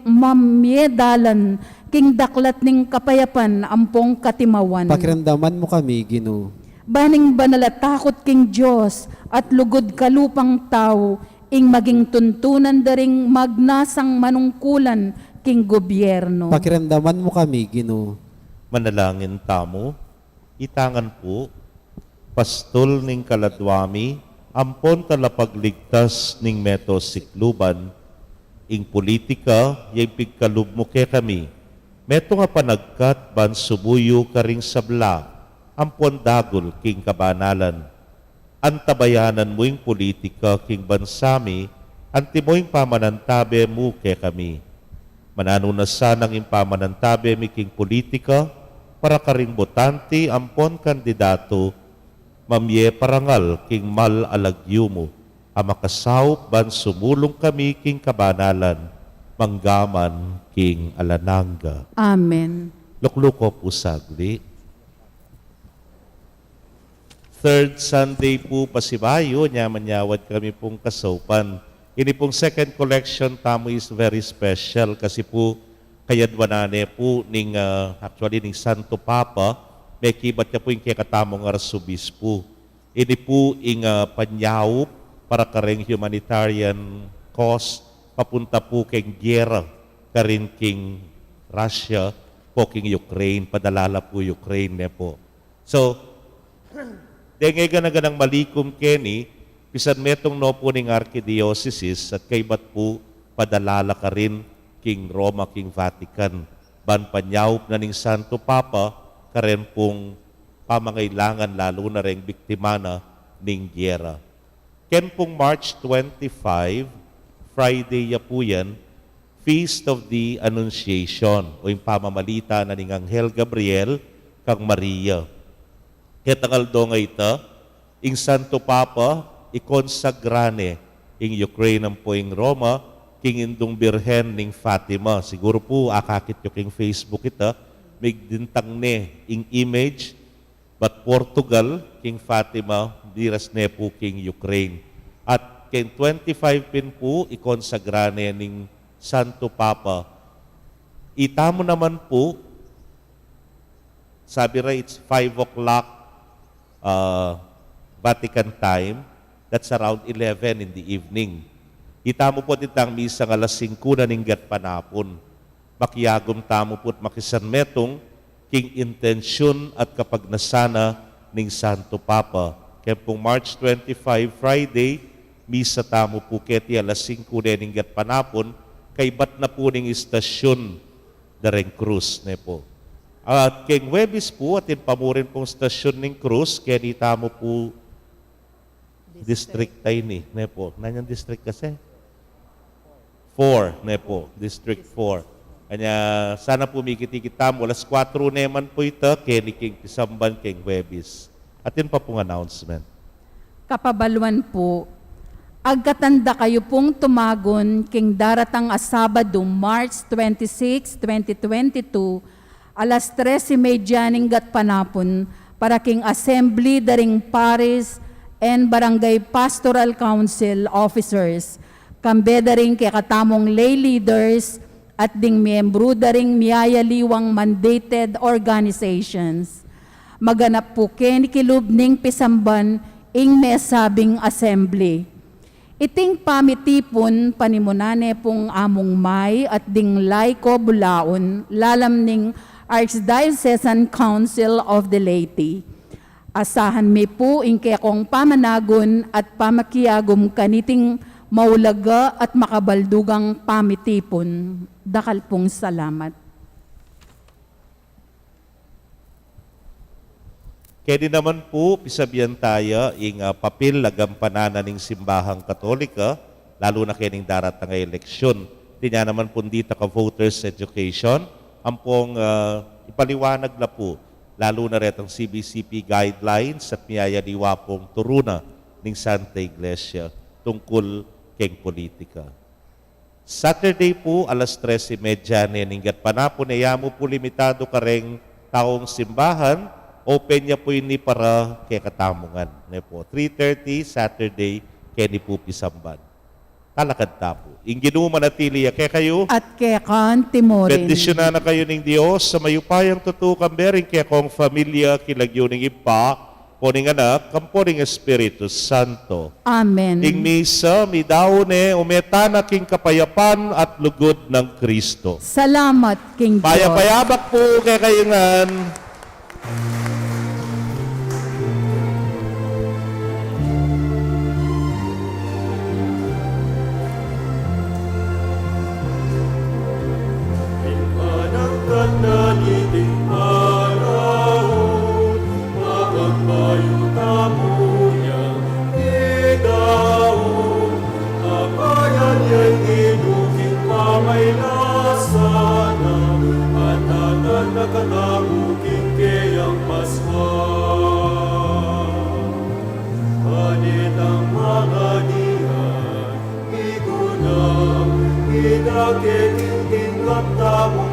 mamye dalan king daklat ning kapayapan ampong katimawan. Pakiramdaman mo kami, Ginoo. Baning banalatakot king Diyos at lugod kalupang tao ing maging tuntunan daring magnasang manungkulan king gobyerno. Pakiramdaman mo kami, Ginoo. Manalangin tamo, itangan po, pastol ning kaladwami, ampon talapagligtas ning meto sikluban, ing politika, yung pigkalub mo ke kami. Meto nga panagkat ban subuyo karing sabla, ampon dagol king kabanalan. Antabayanan mo yung politika king bansami, anti mo yung pamanantabe mo ke kami. Mananunasan ang impamanantabe mi king politika, para karing botante ampon kandidato, mamye parangal king mal alagyo mo, amakasaw ban sumulong kami king kabanalan, manggaman king alananga. Amen. Lukluko po sagli. Third Sunday po pasibayo, nyamanyawad kami pong kasaupan. Ini pong second collection tamo is very special kasi po kayadwanane po ning actually ning Santo Papa may kibat niya po yung kakatamong arsobispo. Ini po ing panyaw para kareng humanitarian cause papunta po kay giyera karin king Russia po king Ukraine, padalala po Ukraine ne po. So, dengay ganang malikom Kenny, pisan metong no po ning Archdiocese at kay bat po padalala ka rin king Roma, king Vatican. Ban panyaw na ning Santo Papa, karen pong pamangailangan lalo na rin biktima na ning giyera. Ken pong March 25, Friday ya po yan, Feast of the Annunciation o yung pamamalita na ning Anghel Gabriel kang Maria. Ketangal do nga ita, ing Santo Papa, ikonsagrane ing Ukraine ang po ing Roma, king indong Birhen ning Fatima. Siguro po akakit yung king Facebook ita, may dintang ne ing image, but Portugal, king Fatima, diras ne po king Ukraine. At king 25 pin po, ikonsagrane ning Santo Papa. Itamo naman po, sabi ra it's 5 o'clock Vatican time, that's around 11 in the evening. Itamo po ditang misa ng alas 5 na ninggat panapon. Makiyagom tamo po't makisanmetong king intensyon at kapag nasana ning Santo Papa. Kaya pong March 25, Friday, misa tamo po keti alas 5 na ninggat panapon, kay bat na po ning istasyon dareng Cruz ne po. At kay Huwebes po, atin pamurin pong stasyon ng Cruz, kaya di tamo po district tayo ni, ne po. Nanyang district kasi? 4, ne po. District 4. Kanya, sana po mikiti-kita mo. Alas 4 naman po ito, kaya ni King Pisamban, King Huwebes. Atin pa pong announcement. Kapabaluan po, agkatanda kayo pong tumagon king daratang Sabado, March 26, 2022, alas 13:30 ninggat panapon para king assembly daring Paris and Barangay Pastoral Council officers, kambe daring kay katamong lay leaders at ding miyembro daring miyayaliwang mandated organizations. Maganap po ken kilub ning Pisamban ing mesabing assembly. Iting pamitipon panimunane pong among May at ding Laiko Bulaon, lalam ning Archdiocesan Council of the Laity. Asahan mi po ingke kong pamanagon at pamakiyagom kaniting maulaga at makabaldugang pamitipon. Dakal pong salamat. Kaya din naman po, pisabihan tayo ing papel lagampanan ning simbahang Katolika, lalo na kaya ning daratang eleksyon. Di niya naman po dito ka voters education, ang pong ipaliwanag na po, lalo na rin ang CBCP guidelines at miyayaliwa pong turuna ng Santa Iglesia tungkol keng politika. Saturday po, alas 13:30 ninggat panapon, mo po limitado ka ring taong simbahan, open niya po ini para kay katamungan. 3:30 Saturday, kaya ni po Pisamban. Kalakad tapo. Inginu manatili kaya kayo. At kay kan Timorin. Bendisyonan na kayo ng Diyos sa mayupayang tutukang bering kaya kong familia kilagyo ng ipa, poning anak, kamponing Espiritu Santo. Amen. Ing misa, midaone, umetana king kapayapan at lugod ng Kristo. Salamat, King Diyos. Payapayabak po kay kayungan. Kita keting tingkat tamu